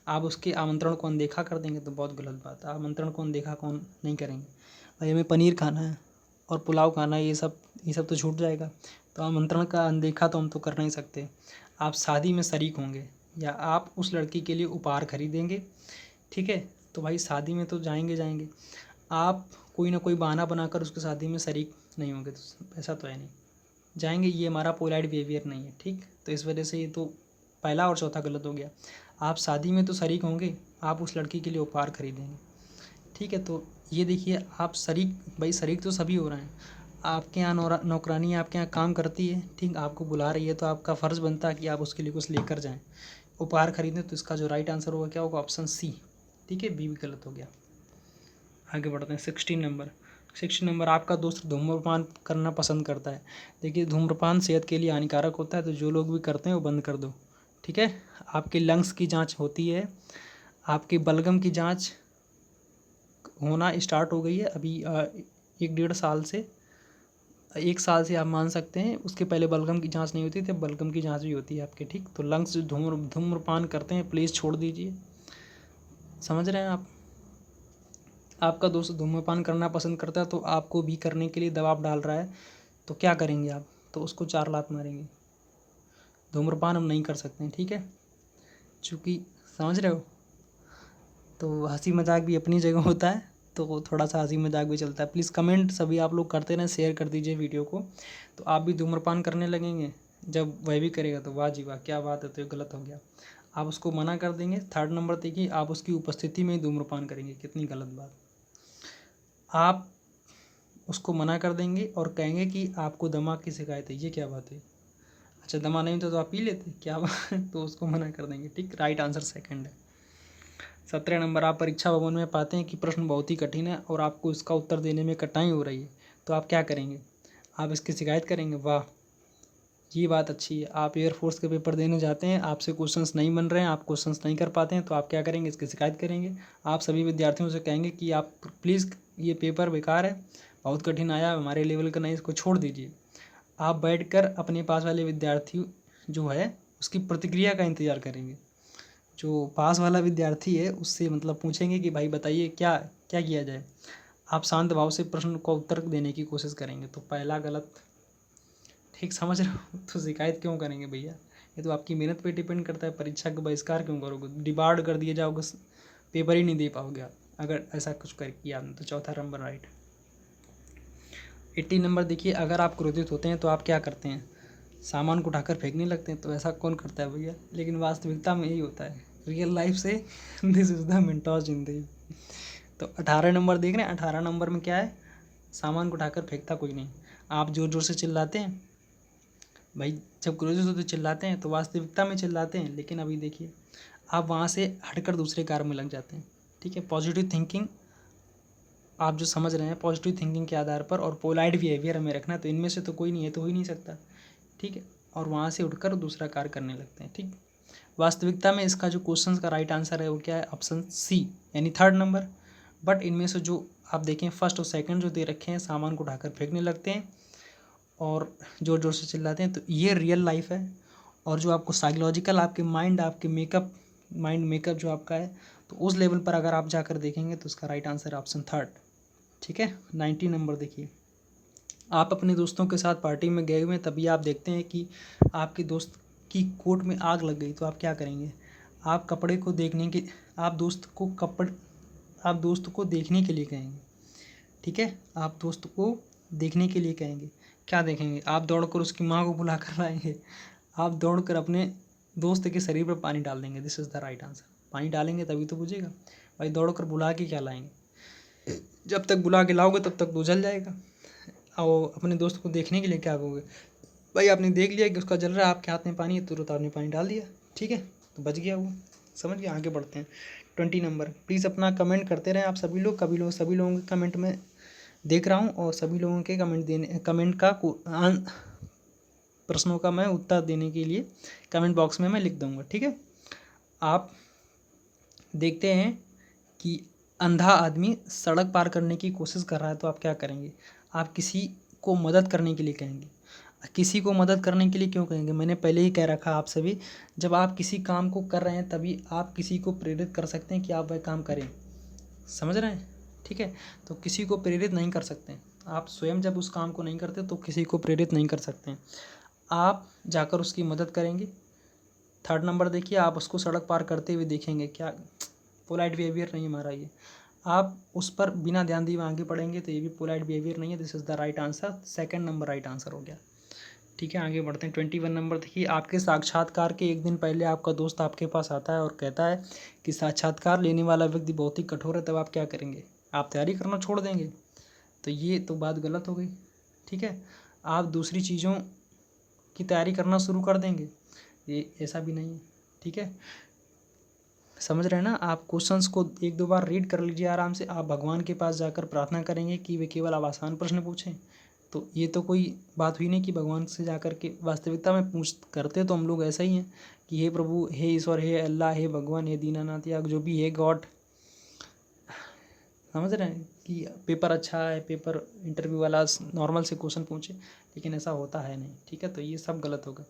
आप उसके आमंत्रण को अनदेखा कर देंगे? तो बहुत गलत बात है। आमंत्रण को अनदेखा कौन नहीं करेंगे? भाई हमें पनीर खाना है और पुलाव खाना है, ये सब तो छूट जाएगा, तो आमंत्रण का अनदेखा तो हम तो कर नहीं सकते। आप शादी में शरीक होंगे या आप उस लड़की के लिए उपहार खरीदेंगे, ठीक है, तो भाई शादी में तो जाएंगे जाएंगे। आप कोई ना कोई बहाना बनाकर उसकी शादी में शरीक नहीं होंगे, तो ऐसा तो है नहीं, जाएंगे। ये हमारा पोलाइट बिहेवियर नहीं है। ठीक, तो इस वजह से ये तो पहला और चौथा गलत हो गया। आप शादी में तो शरीक होंगे, आप उस लड़की के लिए उपहार खरीदेंगे। ठीक है, तो ये देखिए, आप शरीक, भाई शरीक तो सभी हो रहे हैं। आपके यहाँ नौकरानी आपके यहाँ काम करती है, ठीक, आपको बुला रही है, तो आपका फ़र्ज़ बनता है कि आप उसके लिए कुछ लेकर जाएं, उपहार खरीदें। तो इसका जो राइट आंसर होगा क्या होगा? Option C. ठीक है, बी भी गलत हो गया। आगे बढ़ते हैं। 16 नंबर, आपका दोस्त धूम्रपान करना पसंद करता है। देखिए, धूम्रपान सेहत के लिए हानिकारक होता है, तो जो लोग भी करते हैं वो बंद कर दो। ठीक है, आपके लंग्स की जांच होती है, आपके बलगम की जांच होना स्टार्ट हो गई है अभी 1-1.5 साल से, 1 साल से आप मान सकते हैं। उसके पहले बलगम की जांच नहीं होती थी, अब बलगम की जांच भी होती है आपके। ठीक, तो लंग्स जो धूम्रपान करते हैं प्लीज़ छोड़ दीजिए। समझ रहे हैं आप? आपका दोस्त धूम्रपान करना पसंद करता है, तो आपको भी करने के लिए दबाव डाल रहा है, तो क्या करेंगे आप? तो उसको 4 लात मारेंगे। धूम्रपान हम नहीं कर सकते हैं, ठीक है, चूँकि, समझ रहे हो? तो हंसी मजाक भी अपनी जगह होता है, तो थोड़ा सा हंसी मजाक भी चलता है। प्लीज़ कमेंट सभी आप लोग करते रहें, शेयर कर दीजिए वीडियो को। तो आप भी धूम्रपान करने लगेंगे, जब वह भी करेगा तो वाह जी वाह, क्या बात है, तो ये गलत हो गया। आप उसको मना कर देंगे। 3rd नंबर देखिए, आप उसकी उपस्थिति में ही धूम्रपान करेंगे, कितनी गलत बात। आप उसको मना कर देंगे और कहेंगे कि आपको दमा की शिकायत है, ये क्या बात है? अच्छा, दमा नहीं तो आप पी लेते, क्या बात तो उसको मना कर देंगे। ठीक, राइट आंसर 2nd है। 17 नंबर, आप परीक्षा भवन में पाते हैं कि प्रश्न बहुत ही कठिन है और आपको इसका उत्तर देने में कठिनाई हो रही है, तो आप क्या करेंगे? आप इसकी शिकायत करेंगे। वाह, ये बात अच्छी है। आप एयरफोर्स के पेपर देने जाते हैं, आपसे क्वेश्चंस नहीं बन रहे हैं, आप क्वेश्चंस नहीं कर पाते हैं, तो आप क्या करेंगे? इसकी शिकायत करेंगे। आप सभी विद्यार्थियों से कहेंगे कि आप प्लीज़, ये पेपर बेकार है, बहुत कठिन आया, हमारे लेवल का नहीं, इसको छोड़ दीजिए। आप बैठकर अपने पास वाले विद्यार्थी जो है उसकी प्रतिक्रिया का इंतज़ार करेंगे। जो पास वाला विद्यार्थी है उससे मतलब पूछेंगे कि भाई बताइए क्या क्या किया जाए। आप शांत भाव से प्रश्न का उत्तर देने की कोशिश करेंगे, तो पहला गलत। ठीक, समझ रहे हो? तो शिकायत क्यों करेंगे भैया? ये तो आपकी मेहनत पे डिपेंड करता है। परीक्षा का बहिष्कार क्यों करोगे? डिबार्ड कर दिए जाओगे, पेपर ही नहीं दे पाओगे आप अगर ऐसा कुछ कर किया आपने। तो चौथा नंबर राइट। 80 नंबर देखिए, अगर आप क्रोधित होते हैं तो आप क्या करते हैं? सामान को उठाकर फेंकने लगते हैं, तो ऐसा कौन करता है भैया? लेकिन वास्तविकता में यही होता है, रियल लाइफ से दिस इज़ द मेंटोस जिंदगी। तो 18 नंबर देख रहे हैं, 18 नंबर में क्या है? सामान को उठाकर फेंकता कोई नहीं। आप जोर जोर से चिल्लाते हैं, भाई जब क्रोधित होते तो चिल्लाते हैं, तो वास्तविकता में चिल्लाते हैं, लेकिन अभी देखिए आप वहाँ से हटकर दूसरे कार्य में लग जाते हैं। ठीक है, पॉजिटिव थिंकिंग आप जो समझ रहे हैं, पॉजिटिव थिंकिंग के आधार पर और पोलाइट बिहेवियर हमें रखना है, तो इनमें से तो कोई नहीं है, तो हो ही नहीं सकता। ठीक है, और वहाँ से उठकर दूसरा कार्य करने लगते हैं। ठीक, वास्तविकता में इसका जो क्वेश्चन का राइट आंसर है वो क्या है? ऑप्शन सी, यानी 3rd नंबर। बट इनमें से जो आप देखें, फर्स्ट और सेकंड जो दे रखे हैं, सामान को उठाकर फेंकने लगते हैं और ज़ोर ज़ोर से चिल्लाते हैं, तो ये रियल लाइफ है। और जो आपको साइकोलॉजिकल आपके माइंड, आपके माइंड मेकअप जो आपका है, तो उस लेवल पर अगर आप जाकर देखेंगे तो उसका राइट आंसर ऑप्शन थर्ड। ठीक है। 90 नंबर देखिए, आप अपने दोस्तों के साथ पार्टी में गए हुए हैं, तभी आप देखते हैं कि आपके दोस्त की कोट में आग लग गई, तो आप क्या करेंगे? आप कपड़े को देखने के आप दोस्त को देखने के लिए कहेंगे। ठीक है, आप दोस्त को देखने के लिए कहेंगे। क्या देखेंगे? आप दौड़कर उसकी माँ को बुला कर लाएंगे, आप दौड़कर अपने दोस्त के शरीर पर पानी डाल देंगे। This is the right answer. पानी डालेंगे तभी तो बुझेगा भाई, दौड़कर बुला के क्या लाएंगे? जब तक बुला के लाओगे तब तक तो जल जाएगा। और अपने दोस्त को देखने के लिए क्या कहोगे? भाई आपने देख लिया कि उसका जल रहा है, आपके हाथ में पानी है, तुरंत आपने पानी डाल दिया। ठीक है, तो बच गया वो। समझ गए? आगे बढ़ते हैं। 20 नंबर, प्लीज़ अपना कमेंट करते रहें आप सभी लोग। सभी लोगों के कमेंट में देख रहा हूँ, और सभी लोगों के कमेंट का प्रश्नों का मैं उत्तर देने के लिए कमेंट बॉक्स में मैं लिख दूँगा। ठीक है। आप देखते हैं कि अंधा आदमी सड़क पार करने की कोशिश कर रहा है, तो आप क्या करेंगे? आप किसी को मदद करने के लिए कहेंगे। किसी को मदद करने के लिए क्यों कहेंगे? मैंने पहले ही कह रखा आप सभी, जब आप किसी काम को कर रहे हैं तभी आप किसी को प्रेरित कर सकते हैं कि आप वह काम करें। समझ रहे हैं? ठीक है, तो किसी को प्रेरित नहीं कर सकते। आप स्वयं जब उस काम को नहीं करते तो किसी को प्रेरित नहीं कर सकते। आप जाकर उसकी मदद करेंगे। थर्ड नंबर देखिए, आप उसको सड़क पार करते हुए देखेंगे। क्या पोलाइट बिहेवियर नहीं हमारा ये। आप उस पर बिना ध्यान दिए आगे बढ़ेंगे, तो ये भी पोलाइट बिहेवियर नहीं है। This is the right answer. Second number right answer हो गया। ठीक है, आगे बढ़ते हैं। 21 नंबर देखिए, आपके साक्षात्कार के एक दिन पहले आपका दोस्त आपके पास आता है और कहता है कि साक्षात्कार लेने वाला व्यक्ति बहुत ही कठोर है, तब आप क्या करेंगे? आप तैयारी करना छोड़ देंगे? तो ये तो बात गलत हो गई। ठीक है, आप दूसरी चीज़ों की तैयारी करना शुरू कर देंगे? ये ऐसा भी नहीं है। ठीक है, समझ रहे हैं ना? आप क्वेश्चंस को एक दो बार रीड कर लीजिए आराम से। आप भगवान के पास जाकर प्रार्थना करेंगे कि वे केवल अब आसान प्रश्न पूछें। तो ये तो कोई बात हुई नहीं कि भगवान से जाकर के वास्तविकता में पूछ करते तो हम लोग ऐसा ही हैं कि हे प्रभु, हे ईश्वर, हे अल्लाह, हे भगवान, हे दीनानाथ, या जो भी है गॉड। समझ रहे हैं कि पेपर अच्छा है, पेपर इंटरव्यू वाला नॉर्मल से क्वेश्चन पूछे, लेकिन ऐसा होता है नहीं। ठीक है, तो ये सब गलत होगा।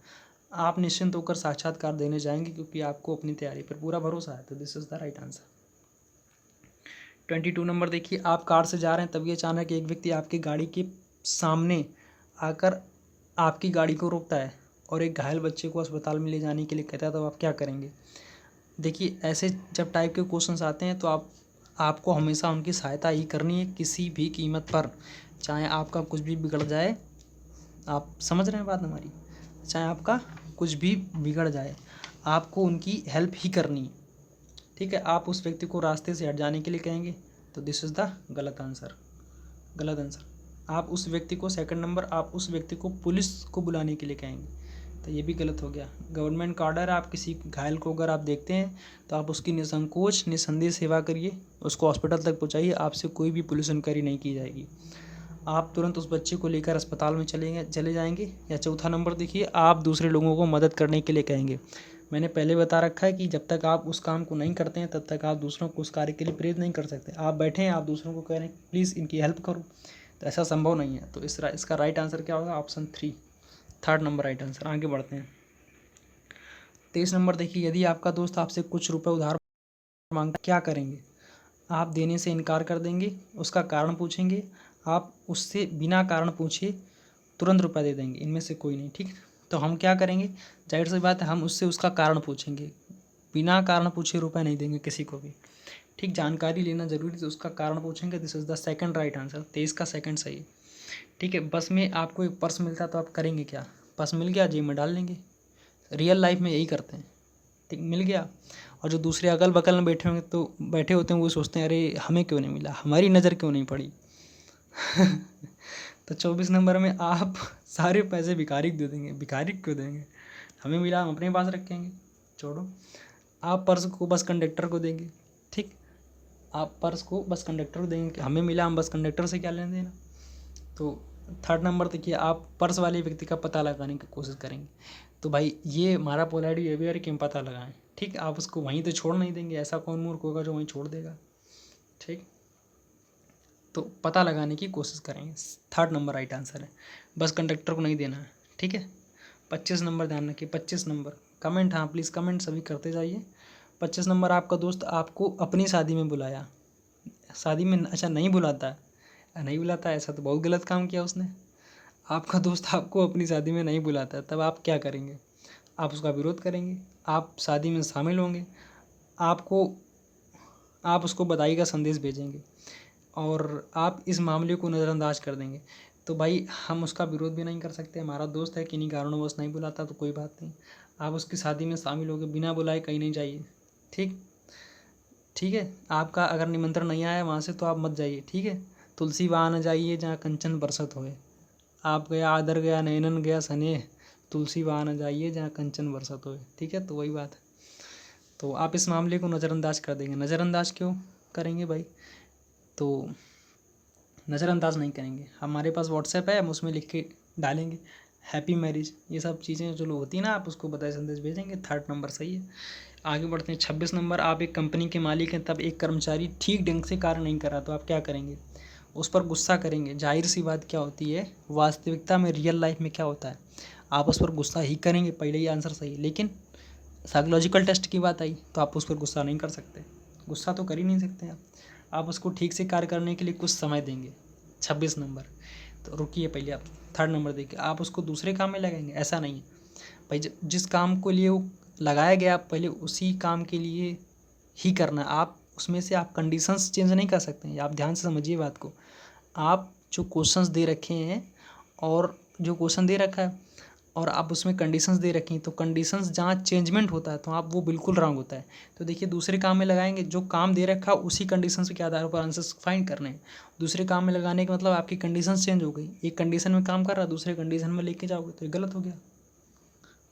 आप निश्चिंत होकर साक्षात्कार देने जाएंगे क्योंकि आपको अपनी तैयारी पर पूरा भरोसा है। तो this is the right answer. 22 number देखिए, आप कार से जा रहे हैं, तभी अचानक एक व्यक्ति आपकी गाड़ी के सामने आकर आपकी गाड़ी को रोकता है और एक घायल बच्चे को अस्पताल में ले जाने के लिए कहता है, तो आप क्या करेंगे? देखिए, ऐसे जब टाइप के क्वेश्चंस आते हैं तो आपको हमेशा उनकी सहायता ही करनी है, किसी भी कीमत पर। चाहे आपका कुछ भी बिगड़ जाए, आप समझ रहे हैं बात हमारी? चाहे आपका कुछ भी बिगड़ जाए, आपको उनकी हेल्प ही करनी है। ठीक है, आप उस व्यक्ति को रास्ते से हट जाने के लिए कहेंगे, तो दिस इज़ द गलत आंसर। गलत आंसर। आप उस व्यक्ति को, सेकंड नंबर, आप उस व्यक्ति को पुलिस को बुलाने के लिए कहेंगे, तो ये भी गलत हो गया। गवर्नमेंट का ऑर्डर, आप किसी घायल को अगर आप देखते हैं तो आप उसकी निसंकोच निस्संदेह सेवा करिए, उसको हॉस्पिटल तक पहुँचाइए, आपसे कोई भी पुलिस इंक्वायरी नहीं की जाएगी। आप तुरंत उस बच्चे को लेकर अस्पताल में चले जाएंगे। या चौथा नंबर देखिए, आप दूसरे लोगों को मदद करने के लिए कहेंगे। मैंने पहले बता रखा है कि जब तक आप उस काम को नहीं करते हैं तब तक आप दूसरों को उस कार्य के लिए प्रेरित नहीं कर सकते। आप बैठे हैं, आप दूसरों को कह रहे हैं प्लीज़ इनकी हेल्प करो, तो ऐसा संभव नहीं है। तो इसका राइट आंसर क्या होगा? Option 3, third number right answer. आगे बढ़ते हैं। 23 नंबर देखिए, यदि आपका दोस्त आपसे कुछ रुपए उधार मांगता, क्या करेंगे? आप देने से इनकार कर देंगे, उसका कारण पूछेंगे, आप उससे बिना कारण पूछे तुरंत रुपया दे देंगे, इनमें से कोई नहीं। ठीक, तो हम क्या करेंगे? जाहिर सी बात है, हम उससे उसका कारण पूछेंगे। बिना कारण पूछे रुपया नहीं देंगे किसी को भी। ठीक, जानकारी लेना जरूरी, तो उसका कारण पूछेंगे। This is the second right answer. 23 का सेकंड सही है। ठीक है, बस में आपको एक पर्स मिलता तो आप करेंगे क्या? पर्स मिल गया, जेब में डाल लेंगे। रियल लाइफ में यही करते हैं। ठीक, मिल गया, और जो दूसरे अगल बगल में बैठे होते हैं वो सोचते हैं अरे हमें क्यों नहीं मिला, हमारी नज़र क्यों नहीं पड़ी। तो 24 नंबर में आप सारे पैसे भिखारी को दे देंगे। भिखारी क्यों देंगे? हमें मिला, हम अपने पास रखेंगे, छोड़ो। आप पर्स को बस कंडक्टर को देंगे। ठीक, आप पर्स को बस कंडक्टर को देंगे कि हमें मिला, हम बस कंडक्टर से क्या लेना देना। तो थर्ड नंबर देखिए, आप पर्स वाले व्यक्ति का पता लगाने की कोशिश करेंगे। तो भाई ये हमारा पोलाइट बिहेवियर है कि हम पता लगाएं। ठीक, आप उसको वहीं तो छोड़ नहीं देंगे, ऐसा कौन मूर्ख होगा जो वहीं छोड़ देगा। ठीक, तो पता लगाने की कोशिश करेंगे। थर्ड नंबर राइट आंसर है, बस कंडक्टर को नहीं देना है। ठीक है, 25 नंबर ध्यान रखिए। 25 नंबर कमेंट, हाँ प्लीज़ कमेंट सभी करते जाइए। 25 नंबर आपका दोस्त आपको अपनी शादी में बुलाया, शादी में अच्छा नहीं बुलाता है, नहीं बुलाता है, ऐसा तो बहुत गलत काम किया उसने। आपका दोस्त आपको अपनी शादी में नहीं बुलाता है, तब आप क्या करेंगे? आप उसका विरोध करेंगे, आप शादी में शामिल होंगे, आप उसको बधाई का संदेश भेजेंगे और आप इस मामले को नज़रअंदाज कर देंगे। तो भाई हम उसका विरोध भी नहीं कर सकते, हमारा दोस्त है, किन्हीं कारणवश नहीं बुलाता तो कोई बात नहीं, आप उसकी शादी में शामिल होगे, बिना बुलाए कहीं नहीं जाइए। ठीक है, आपका अगर निमंत्रण नहीं आया वहाँ से तो आप मत जाइए। ठीक है, तुलसी वहाँ न जाइए जहाँ कंचन बरसत होए, आप गया आदर गया नैनन गया स्नेह, तुलसी वहाँ न जाइए जहाँ कंचन बरसत होए। ठीक है, तो वही बात है। तो आप इस मामले को नज़रअंदाज कर देंगे। नज़रअंदाज क्यों करेंगे भाई? तो नज़रअंदाज नहीं करेंगे, हमारे पास व्हाट्सएप है, हम उसमें लिख के डालेंगे हैप्पी मैरिज, ये सब चीज़ें जो होती है ना, आप उसको बधाई संदेश भेजेंगे। 3rd नंबर सही है। आगे बढ़ते हैं। 26 नंबर, आप एक कंपनी के मालिक हैं, तब एक कर्मचारी ठीक ढंग से कार्य नहीं कर रहा, तो आप क्या करेंगे? उस पर गुस्सा करेंगे। जाहिर सी बात क्या होती है, वास्तविकता में रियल लाइफ में क्या होता है, आप उस पर गुस्सा ही करेंगे। पहले ही आंसर सही, लेकिन साइकोलॉजिकल टेस्ट की बात आई तो आप उस पर गुस्सा नहीं कर सकते, गुस्सा तो कर ही नहीं सकते आप उसको ठीक से कार्य करने के लिए कुछ समय देंगे। 26 नंबर, तो रुकिए पहले आप 3rd नंबर देखिए, आप उसको दूसरे काम में लगाएंगे, ऐसा नहीं है भाई। जिस काम को लिए वो लगाया गया, आप पहले उसी काम के लिए ही करना है। आप उसमें से आप कंडीशंस चेंज नहीं कर सकते हैं, आप ध्यान से समझिए बात को। आप जो क्वेश्चंस दे रखे हैं और जो क्वेश्चन दे रखा है और आप उसमें कंडीशंस दे रखी हैं, तो कंडीशंस जहाँ चेंजमेंट होता है तो आप वो बिल्कुल रॉन्ग होता है। तो देखिए, दूसरे काम में लगाएंगे, जो काम दे रखा है उसी कंडीशंस के आधार पर आंसर्स फाइंड करने हैं। दूसरे काम में लगाने का मतलब आपकी कंडीशंस चेंज हो गई, एक कंडीशन में काम कर रहा है, दूसरे कंडीशन में लेके जाओगे तो ये गलत हो गया।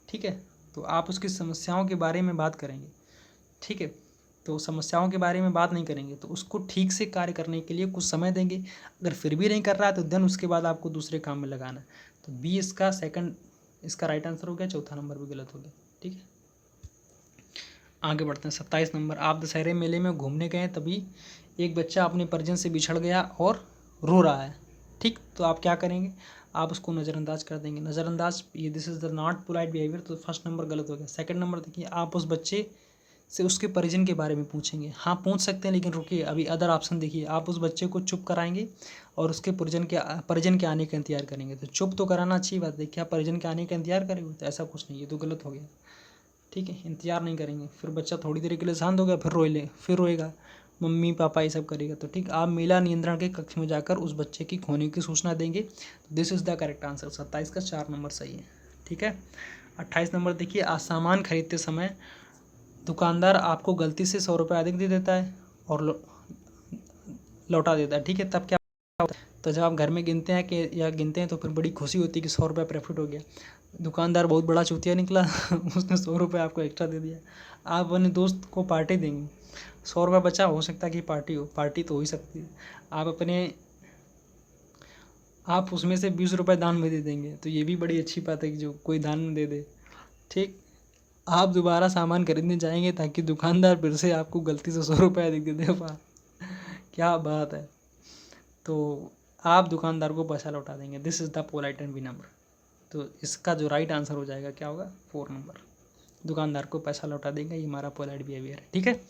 ठीक है, तो आप उसकी समस्याओं के बारे में बात करेंगे। ठीक है, तो समस्याओं के बारे में बात नहीं करेंगे, तो उसको ठीक से कार्य करने के लिए कुछ समय देंगे। अगर फिर भी नहीं कर रहा है तो देन उसके बाद आपको दूसरे काम में लगाना है। तो बी इसका राइट आंसर हो गया। 4था नंबर भी गलत हो गया। ठीक है, आगे बढ़ते हैं। 27 नंबर, आप दशहरे मेले में घूमने गए, तभी एक बच्चा अपने परिजन से बिछड़ गया और रो रहा है। ठीक, तो आप क्या करेंगे? आप उसको नज़रअंदाज कर देंगे। नज़रअंदाज, ये this is the not polite behaviour, तो 1st नंबर गलत हो गया। 2nd नंबर देखिए, आप उस बच्चे से उसके परिजन के बारे में पूछेंगे। हाँ, पूछ सकते हैं, लेकिन रुकिए, अभी अदर ऑप्शन देखिए। आप उस बच्चे को चुप कराएंगे और उसके परिजन के आने का इंतजार करेंगे। तो चुप तो कराना अच्छी बात है, क्या परिजन के आने का इंतजार करेंगे? तो ऐसा कुछ नहीं, ये तो गलत हो गया। ठीक है, इंतजार नहीं करेंगे, फिर बच्चा थोड़ी देर के लिए शांत हो गया, फिर रोएगा, मम्मी पापा ये सब करेगा। तो ठीक, आप मेला नियंत्रण के कक्ष में जाकर उस बच्चे की खोने की सूचना देंगे। This is the correct answer. 27 का 4 नंबर सही है। ठीक है, 28 नंबर देखिए, आज सामान खरीदते समय दुकानदार आपको गलती से 100 रुपये अधिक दे देता है और लौटा देता है। ठीक है, तब क्या होता है? तो जब आप घर में गिनते हैं तो फिर बड़ी खुशी होती है कि 100 रुपये प्रॉफिट हो गया। दुकानदार बहुत बड़ा चूतिया निकला उसने 100 रुपये आपको एक्स्ट्रा दे दिया। आप अपने दोस्त को पार्टी देंगे, 100 रुपये बचा, हो सकता है कि पार्टी तो हो ही सकती है। आप उसमें से 20 रुपये दान में दे देंगे, तो ये भी बड़ी अच्छी बात है कि जो कोई दान में दे दे। ठीक, आप दोबारा सामान खरीदने जाएंगे ताकि दुकानदार फिर से आपको गलती से 100 रुपये अधिक दे दे। वाह, क्या बात है। तो आप दुकानदार को पैसा लौटा देंगे। This is the polite and B number. तो इसका जो राइट आंसर हो जाएगा क्या होगा? 4 नंबर, दुकानदार को पैसा लौटा देंगे, ये हमारा पोलाइट बिहेवियर है। ठीक है,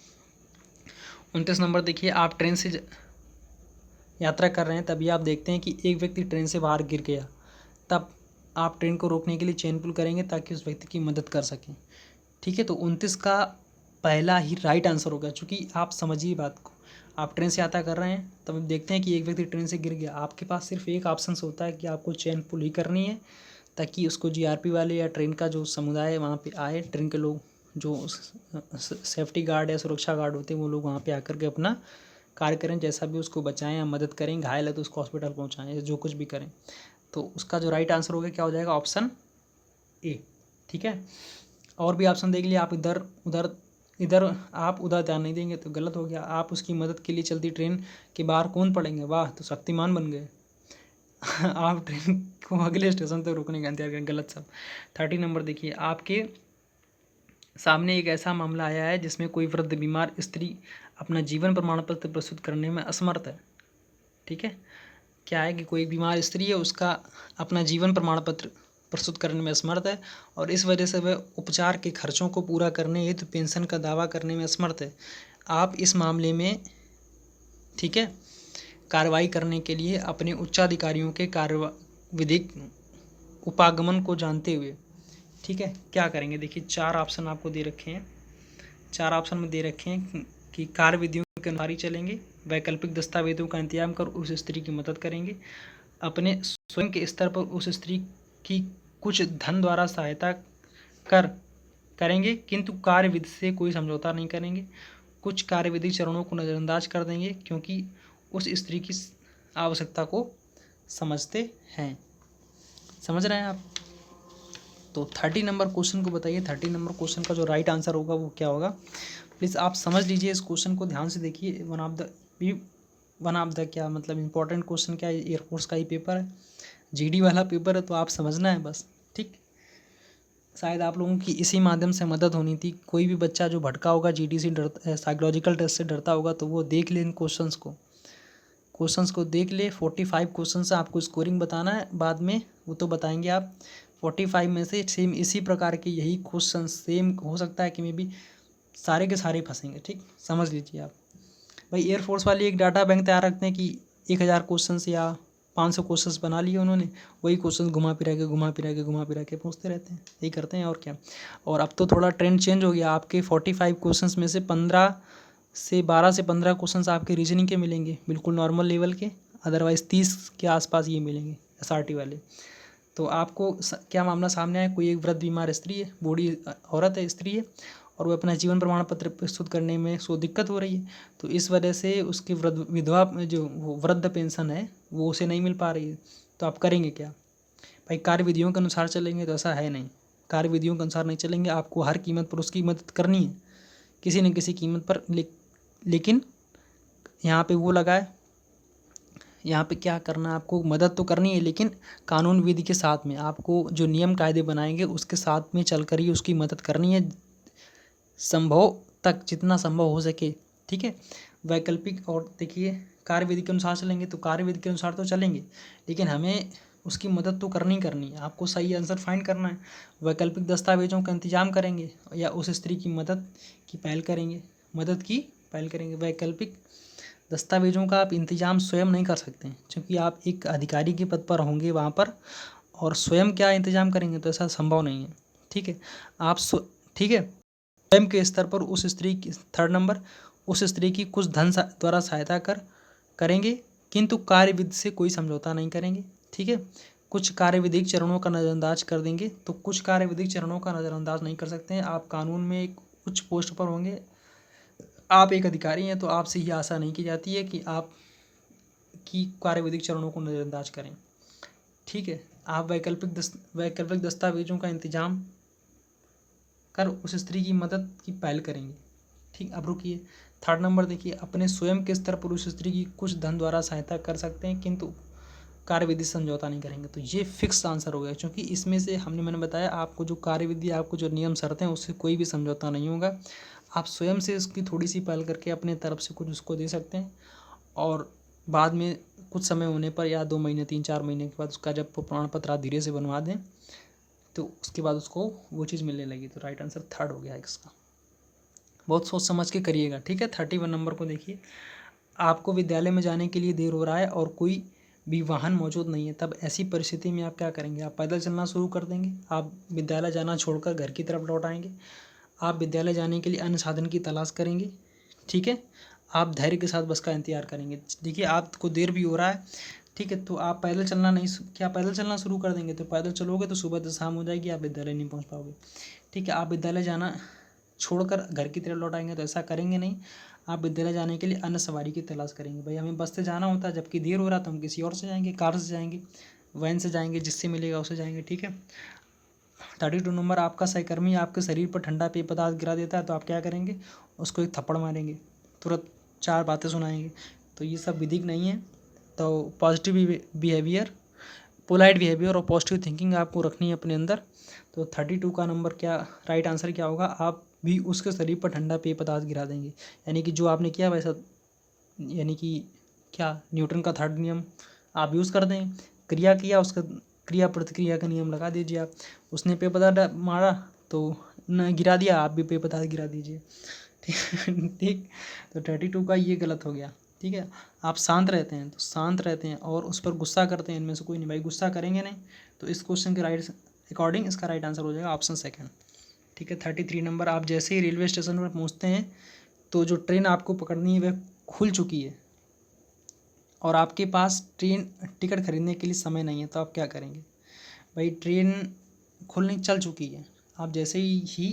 29 नंबर देखिए, आप ट्रेन से यात्रा कर रहे हैं, तभी आप देखते हैं कि एक व्यक्ति ट्रेन से बाहर गिर गया। तब आप ट्रेन को रोकने के लिए चेन पुल करेंगे ताकि उस व्यक्ति की मदद कर सकें। ठीक है, तो 29 का पहला ही राइट आंसर होगा। चूँकि आप समझिए बात को, आप ट्रेन से यात्रा कर रहे हैं, तब आप देखते हैं कि एक व्यक्ति ट्रेन से गिर गया। आपके पास सिर्फ एक ऑप्शन होता है कि आपको चेन पुल ही करनी है ताकि उसको जीआरपी वाले या ट्रेन का जो समुदाय है वहाँ पे आए, ट्रेन के लोग जो सेफ्टी गार्ड या सुरक्षा गार्ड होते हैं वो लोग वहाँ पे आकर के अपना कार्य करें, जैसा भी उसको बचाएं या मदद करें, घायल है तो उसको हॉस्पिटल पहुँचाएं या जो कुछ भी करें। तो उसका जो राइट आंसर होगा क्या हो जाएगा? Option A. ठीक है, और भी ऑप्शन देख लिए आप, इधर आप उधर ध्यान नहीं देंगे तो गलत हो गया। आप उसकी मदद के लिए चलती ट्रेन के बाहर कौन पड़ेंगे? वाह, तो शक्तिमान बन गए आप ट्रेन को अगले स्टेशन तक रोकने का इंतजार करें, गलत सब। 30 नंबर देखिए, आपके सामने एक ऐसा मामला आया है जिसमें कोई वृद्ध बीमार स्त्री अपना जीवन प्रमाण पत्र प्रस्तुत करने में असमर्थ है। ठीक है, क्या है कि कोई बीमार स्त्री है, उसका अपना जीवन प्रमाण पत्र प्रस्तुत करने में असमर्थ है और इस वजह से वह उपचार के खर्चों को पूरा करने हेतु पेंशन का दावा करने में असमर्थ है। आप इस मामले में, ठीक है, कार्रवाई करने के लिए अपने उच्चाधिकारियों के विधिक उपागमन को जानते हुए, ठीक है, क्या करेंगे। देखिए 4 ऑप्शन आपको दे रखे हैं, 4 ऑप्शन में दे रखे हैं कि कार्य विधियों के अनुसार ही चलेंगे, वैकल्पिक दस्तावेजों का इंतजाम कर उस स्त्री की मदद करेंगे, अपने स्वयं के स्तर पर उस स्त्री की कुछ धन द्वारा सहायता करेंगे किंतु कार्य विधि से कोई समझौता नहीं करेंगे, कुछ कार्य विधि चरणों को नज़रअंदाज कर देंगे क्योंकि उस स्त्री की आवश्यकता को समझते हैं। समझ रहे हैं आप। तो 30 नंबर क्वेश्चन को बताइए, 30 नंबर क्वेश्चन का जो राइट आंसर होगा वो क्या होगा। प्लीज़ आप समझ लीजिए इस क्वेश्चन को, ध्यान से देखिए। वन ऑफ द क्या मतलब इंपॉर्टेंट क्वेश्चन क्या है, एयरफोर्स का ही पेपर है, जीडी वाला पेपर है, तो आप समझना है बस, ठीक। शायद आप लोगों की इसी माध्यम से मदद होनी थी। कोई भी बच्चा जो भटका होगा, जीडी से डरता, साइकोलॉजिकल टेस्ट से डरता होगा, तो वो देख ले इन क्वेश्चंस को देख ले। 45 क्वेश्चन से आपको स्कोरिंग बताना है, बाद में वो तो बताएंगे आप। 45 में से सेम इसी प्रकार के यही क्वेश्चन सेम हो सकता है कि मे बी सारे के सारे फंसेंगे, ठीक, समझ लीजिए आप। भाई एयरफोर्स वाले एक डाटा बैंक तैयार रखते हैं कि 1000 क्वेश्चन या 500 क्वेश्चंस बना लिए उन्होंने, वही क्वेश्चन घुमा फिरा के पूछते रहते हैं, यही करते हैं और क्या। और अब तो थोड़ा ट्रेंड चेंज हो गया, आपके 45 क्वेश्चंस में से 12 से 15 क्वेश्चंस आपके रीजनिंग के मिलेंगे, बिल्कुल नॉर्मल लेवल के, अदरवाइज़ 30 के आसपास ये मिलेंगे एसआरटी वाले। तो आपको क्या मामला सामने आया, कोई एक वृद्ध बीमार स्त्री है, बूढ़ी औरत है, स्त्री है, और वो अपना जीवन प्रमाण पत्र प्रस्तुत करने में उसको दिक्कत हो रही है, तो इस वजह से उसकी विधवा जो वृद्ध पेंशन है वो उसे नहीं मिल पा रही है। तो आप करेंगे क्या। भाई कार्य विधियों के अनुसार चलेंगे तो ऐसा है नहीं, कार्य विधियों के अनुसार नहीं चलेंगे, आपको हर कीमत पर उसकी मदद करनी है, किसी न किसी कीमत पर। लेकिन यहाँ पे वो लगा है, यहाँ पे क्या करना है, आपको मदद तो करनी है लेकिन कानून विधि के साथ में, आपको जो नियम कायदे बनाएंगे उसके साथ में चलकर ही उसकी मदद करनी है, संभव तक जितना संभव हो सके, ठीक है। वैकल्पिक, और देखिए कार्य विधि के अनुसार चलेंगे तो कार्य विधि के अनुसार तो चलेंगे, लेकिन हमें उसकी मदद तो करनी है, आपको सही आंसर फाइंड करना है। वैकल्पिक दस्तावेजों का इंतजाम करेंगे या उस स्त्री की मदद की पहल करेंगे। वैकल्पिक दस्तावेजों का आप इंतजाम स्वयं नहीं कर सकते क्योंकि आप एक अधिकारी के पद पर होंगे वहाँ पर, और स्वयं क्या इंतजाम करेंगे, तो ऐसा संभव नहीं है, ठीक है। ठीक है, स्वयं के स्तर पर उस स्त्री की, 3rd नंबर, उस स्त्री की कुछ धन द्वारा सहायता करेंगे किंतु कार्य विधि से कोई समझौता नहीं करेंगे, ठीक है। कुछ कार्य विधिक चरणों का नज़रअंदाज कर देंगे, तो कुछ कार्य विधिक चरणों का नज़रअंदाज नहीं कर सकते हैं। आप कानून में एक उच्च पोस्ट पर होंगे, आप एक अधिकारी हैं, तो आपसे ये आशा नहीं की जाती है कि आप की कार्य विधिक चरणों को नज़रअंदाज करें, ठीक है। आप वैकल्पिक दस्तावेजों का इंतजाम कर उस स्त्री की मदद की पहल करेंगे, ठीक। अब रुकिए, 3rd नंबर देखिए, अपने स्वयं के स्तर पर उस स्त्री की कुछ धन द्वारा सहायता कर सकते हैं किंतु कार्य विधि से समझौता नहीं करेंगे। तो ये फिक्स आंसर हो गया, क्योंकि इसमें से मैंने बताया आपको जो कार्य विधि, आपको जो नियम शर्तें हैं उससे कोई भी समझौता नहीं होगा। आप स्वयं से उसकी थोड़ी सी पहल करके अपने तरफ से कुछ उसको दे सकते हैं, और बाद में कुछ समय होने पर या 2 महीने 3-4 महीने के बाद उसका जब प्रमाण पत्र आप धीरे से बनवा दें तो उसके बाद उसको वो चीज़ मिलने लगी। तो राइट आंसर 3rd हो गया इसका। बहुत सोच समझ के करिएगा, ठीक है। 31 नंबर को देखिए, आपको विद्यालय में जाने के लिए देर हो रहा है और कोई भी वाहन मौजूद नहीं है, तब ऐसी परिस्थिति में आप क्या करेंगे। आप पैदल चलना शुरू कर देंगे, आप विद्यालय जाना छोड़कर घर की तरफ लौट आएंगे, आप विद्यालय जाने के लिए अन्य साधन की तलाश करेंगे, ठीक है। आप धैर्य के साथ बस का इंतजार करेंगे। देखिए आपको देर भी हो रहा है, ठीक है, तो आप पैदल चलना शुरू कर देंगे। तो पैदल चलोगे तो सुबह से शाम हो जाएगी, आप विद्यालय नहीं पहुंच पाओगे, ठीक है। आप विद्यालय जाना छोड़कर घर की तरफ लौट आएंगे, तो ऐसा करेंगे नहीं। आप विद्यालय जाने के लिए अन्य सवारी की तलाश करेंगे। भाई हमें बस से जाना होता है, जबकि देर हो रहा तो हम किसी और से जाएंगे, कार से जाएंगे, वैन से जाएंगे, जिससे मिलेगा उससे जाएंगे, ठीक है। 32 नंबर, आपका सहकर्मी आपके शरीर पर ठंडा पेय पदार्थ गिरा देता है, तो आप क्या करेंगे, उसको एक थप्पड़ मारेंगे, तुरंत 4 बातें सुनाएंगे। तो ये सब विधिक नहीं है। तो पॉजिटिव बिहेवियर, पोलाइट बिहेवियर और पॉजिटिव थिंकिंग आपको रखनी है अपने अंदर। तो 32 का नंबर क्या राइट आंसर क्या होगा, आप भी उसके शरीर पर ठंडा पेय पदार्थ गिरा देंगे, यानी कि जो आपने किया वैसा, यानी कि क्या न्यूटन का 3rd नियम आप यूज़ कर दें, क्रिया किया, उसका क्रिया प्रतिक्रिया का नियम लगा दीजिए आप। उसने पे पदार्थ मारा तो न गिरा दिया, आप भी पे पदार्थ गिरा दीजिए। ठीक। तो 32 का ये गलत हो गया। ठीक है, आप शांत रहते हैं तो शांत रहते हैं और उस पर गुस्सा करते हैं, इनमें से कोई नहीं। भाई गुस्सा करेंगे नहीं, तो इस क्वेश्चन के राइट अकॉर्डिंग इसका राइट आंसर हो जाएगा ऑप्शन सेकंड। ठीक है, 33 नंबर, आप जैसे ही रेलवे स्टेशन पर पहुंचते हैं तो जो ट्रेन आपको पकड़नी है वह खुल चुकी है और आपके पास ट्रेन टिकट खरीदने के लिए समय नहीं है, तो आप क्या करेंगे? भाई ट्रेन खुलनी चल चुकी है, आप जैसे ही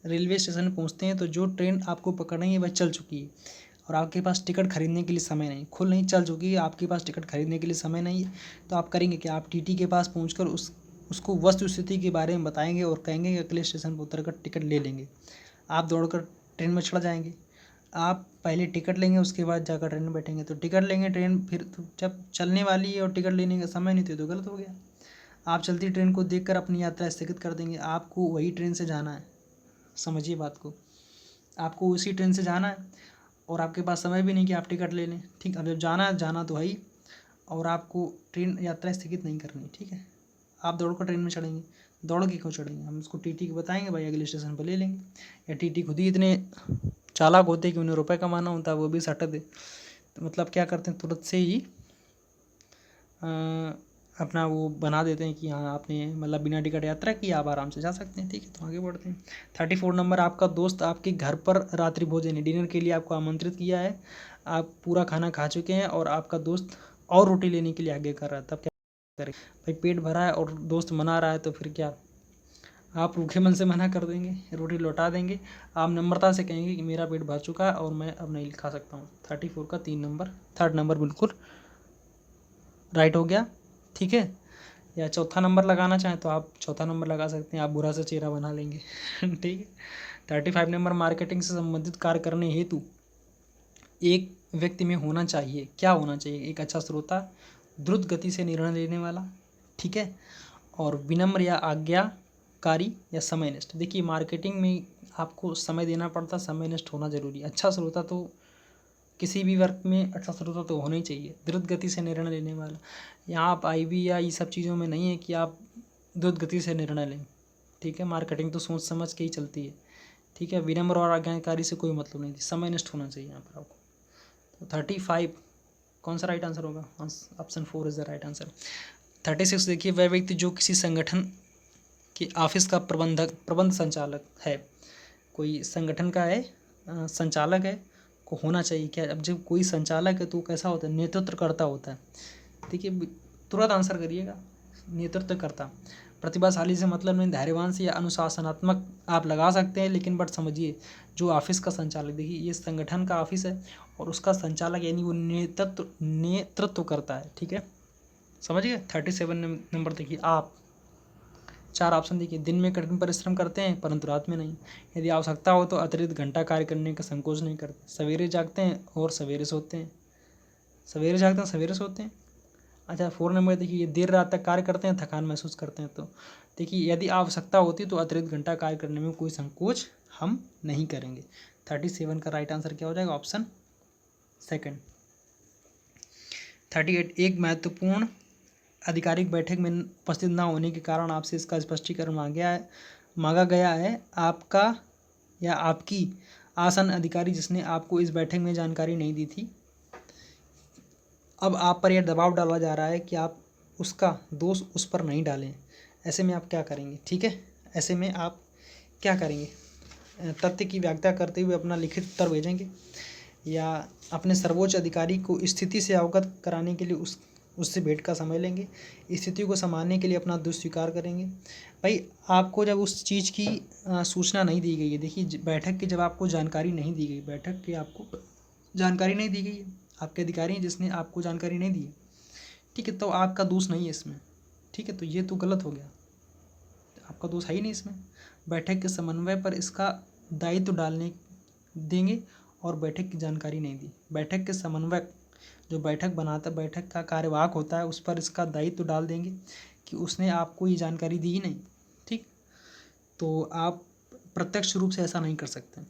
रेलवे स्टेशन में पहुंचते हैं तो जो ट्रेन आपको पकड़नी है वह चल चुकी है और आपके पास टिकट खरीदने के लिए समय नहीं, खुल नहीं चल चुकी है, आपके पास टिकट खरीदने के लिए समय नहीं है। तो आप करेंगे कि आप टीटी के पास पहुंचकर उसको वस्तु स्थिति के बारे में बताएंगे और कहेंगे कि अगले स्टेशन पर उतरकर टिकट ले लेंगे। आप दौड़कर ट्रेन में चढ़ जाएंगे। आप पहले टिकट लेंगे, उसके बाद जाकर ट्रेन में बैठेंगे। तो टिकट लेंगे ट्रेन, फिर तो जब चलने वाली है और टिकट लेने का समय नहीं तो गलत हो गया। आप चलती ट्रेन को देखकर अपनी यात्रा स्थगित कर देंगे। आपको वही ट्रेन से जाना है, समझिए बात को, आपको उसी ट्रेन से जाना है और आपके पास समय भी नहीं कि आप टिकट ले लें। ठीक, अब जब जाना है जाना तो है ही, और आपको ट्रेन यात्रा स्थगित नहीं करनी। ठीक है, आप दौड़ कर ट्रेन में चढ़ेंगे। दौड़ के क्यों चढ़ेंगे? हम उसको टीटी को बताएंगे भाई अगले स्टेशन पर ले लेंगे, या टीटी खुद ही इतने चालाक होते कि उन्हें रुपये कमाना होता है, वो भी सट दे। तो मतलब क्या करते हैं, तुरंत से ही अपना वो बना देते हैं कि हाँ आपने मतलब बिना टिकट यात्रा की आप आराम से जा सकते हैं। ठीक है, तो आगे बढ़ते हैं। 34 नंबर, आपका दोस्त आपके घर पर रात्रि भोजन डिनर के लिए आपको आमंत्रित किया है। आप पूरा खाना खा चुके हैं और आपका दोस्त और रोटी लेने के लिए आगे कर रहा है, तब क्या करें? भाई पेट भरा है और दोस्त मना रहा है, तो फिर क्या आप रूखे मन से मना कर देंगे, रोटी लौटा देंगे? आप नम्रता से कहेंगे कि मेरा पेट भर चुका है और मैं अब नहीं खा सकता हूँ। 34 का 3 नंबर, थर्ड नंबर बिल्कुल राइट हो गया। ठीक है, या चौथा नंबर लगाना चाहें तो आप चौथा नंबर लगा सकते हैं, आप बुरा सा चेहरा बना लेंगे। ठीक है, 35 नंबर, मार्केटिंग से संबंधित कार्य करने हेतु एक व्यक्ति में होना चाहिए, क्या होना चाहिए? एक अच्छा श्रोता, द्रुत गति से निर्णय लेने वाला, ठीक है, और विनम्र या आज्ञाकारी या समयनिष्ठ। देखिए मार्केटिंग में आपको समय देना पड़ता, समयनिष्ठ होना जरूरी है। अच्छा श्रोता तो किसी भी वर्क में अच्छा श्रोता तो होना ही चाहिए। द्रुत गति से निर्णय लेने वाला, यहाँ आप आईबी या ये सब चीज़ों में नहीं है कि आप द्रुत गति से निर्णय लें। ठीक है, मार्केटिंग तो सोच समझ के ही चलती है। ठीक है, विनम्र और आज्ञाकारी से कोई मतलब नहीं, समयनिष्ठ होना चाहिए यहाँ पर आपको। तो 35 कौन सा राइट आंसर होगा? Option 4 is the right answer. 36 देखिए, वह व्यक्ति जो किसी संगठन के ऑफिस का प्रबंध संचालक है, कोई संगठन का है संचालक है, को होना चाहिए क्या? अब जब कोई संचालक है तो कैसा होता है? नेतृत्वकर्ता होता है। देखिए तुरंत आंसर करिएगा, नेतृत्वकर्ता। प्रतिभाशाली से मतलब नहीं, धैर्यवान से या अनुशासनात्मक आप लगा सकते हैं, लेकिन बट समझिए जो ऑफिस का संचालक, देखिए ये संगठन का ऑफिस है और उसका संचालक यानी वो नेतृत्व करता है। ठीक है, समझिए। 37 नंबर देखिए, आप 4 ऑप्शन देखिए, दिन में कठिन परिश्रम करते हैं परंतु रात में नहीं। यदि आवश्यकता हो तो अतिरिक्त घंटा कार्य करने का संकोच नहीं करते। सवेरे जागते हैं और सवेरे सोते हैं, सवेरे जागते हैं सवेरे सोते हैं। अच्छा 4 नंबर देखिए, ये देर रात तक कार्य करते हैं, थकान महसूस करते हैं। तो देखिए यदि आवश्यकता होती तो अतिरिक्त घंटा कार्य करने में कोई संकोच हम नहीं करेंगे। 37 का राइट आंसर क्या हो जाएगा? Option second. 38, एक महत्वपूर्ण आधिकारिक बैठक में उपस्थित न होने के कारण आपसे इसका स्पष्टीकरण मांगा गया है। आपका या आपकी आसन अधिकारी जिसने आपको इस बैठक में जानकारी नहीं दी थी, अब आप पर यह दबाव डाला जा रहा है कि आप उसका दोष उस पर नहीं डालें। ऐसे में आप क्या करेंगे? ठीक है, ऐसे में आप क्या करेंगे? तथ्य की व्याख्या करते हुए अपना लिखित उत्तर भेजेंगे या अपने सर्वोच्च अधिकारी को स्थिति से अवगत कराने के लिए उससे भेंट का समय लेंगे, स्थिति को संभालने के लिए अपना दोष स्वीकार करेंगे। भाई आपको जब उस चीज़ की सूचना नहीं दी गई है, देखिए बैठक की जब आपको जानकारी नहीं दी गई, बैठक की आपको जानकारी नहीं दी गई है, आपके अधिकारी हैं जिसने आपको जानकारी नहीं दी है, ठीक है, तो आपका दोष नहीं है इसमें। ठीक है, तो ये तो गलत हो गया, आपका दोष है ही नहीं इसमें। बैठक के समन्वय पर इसका दायित्व डालने देंगे और बैठक की जानकारी नहीं दी। बैठक के समन्वयक जो बैठक बनाता, बैठक का कार्यवाहक होता है, उस पर इसका दायित्व डाल देंगे कि उसने आपको ये जानकारी दी ही नहीं। ठीक, तो आप प्रत्यक्ष रूप से ऐसा नहीं कर सकते,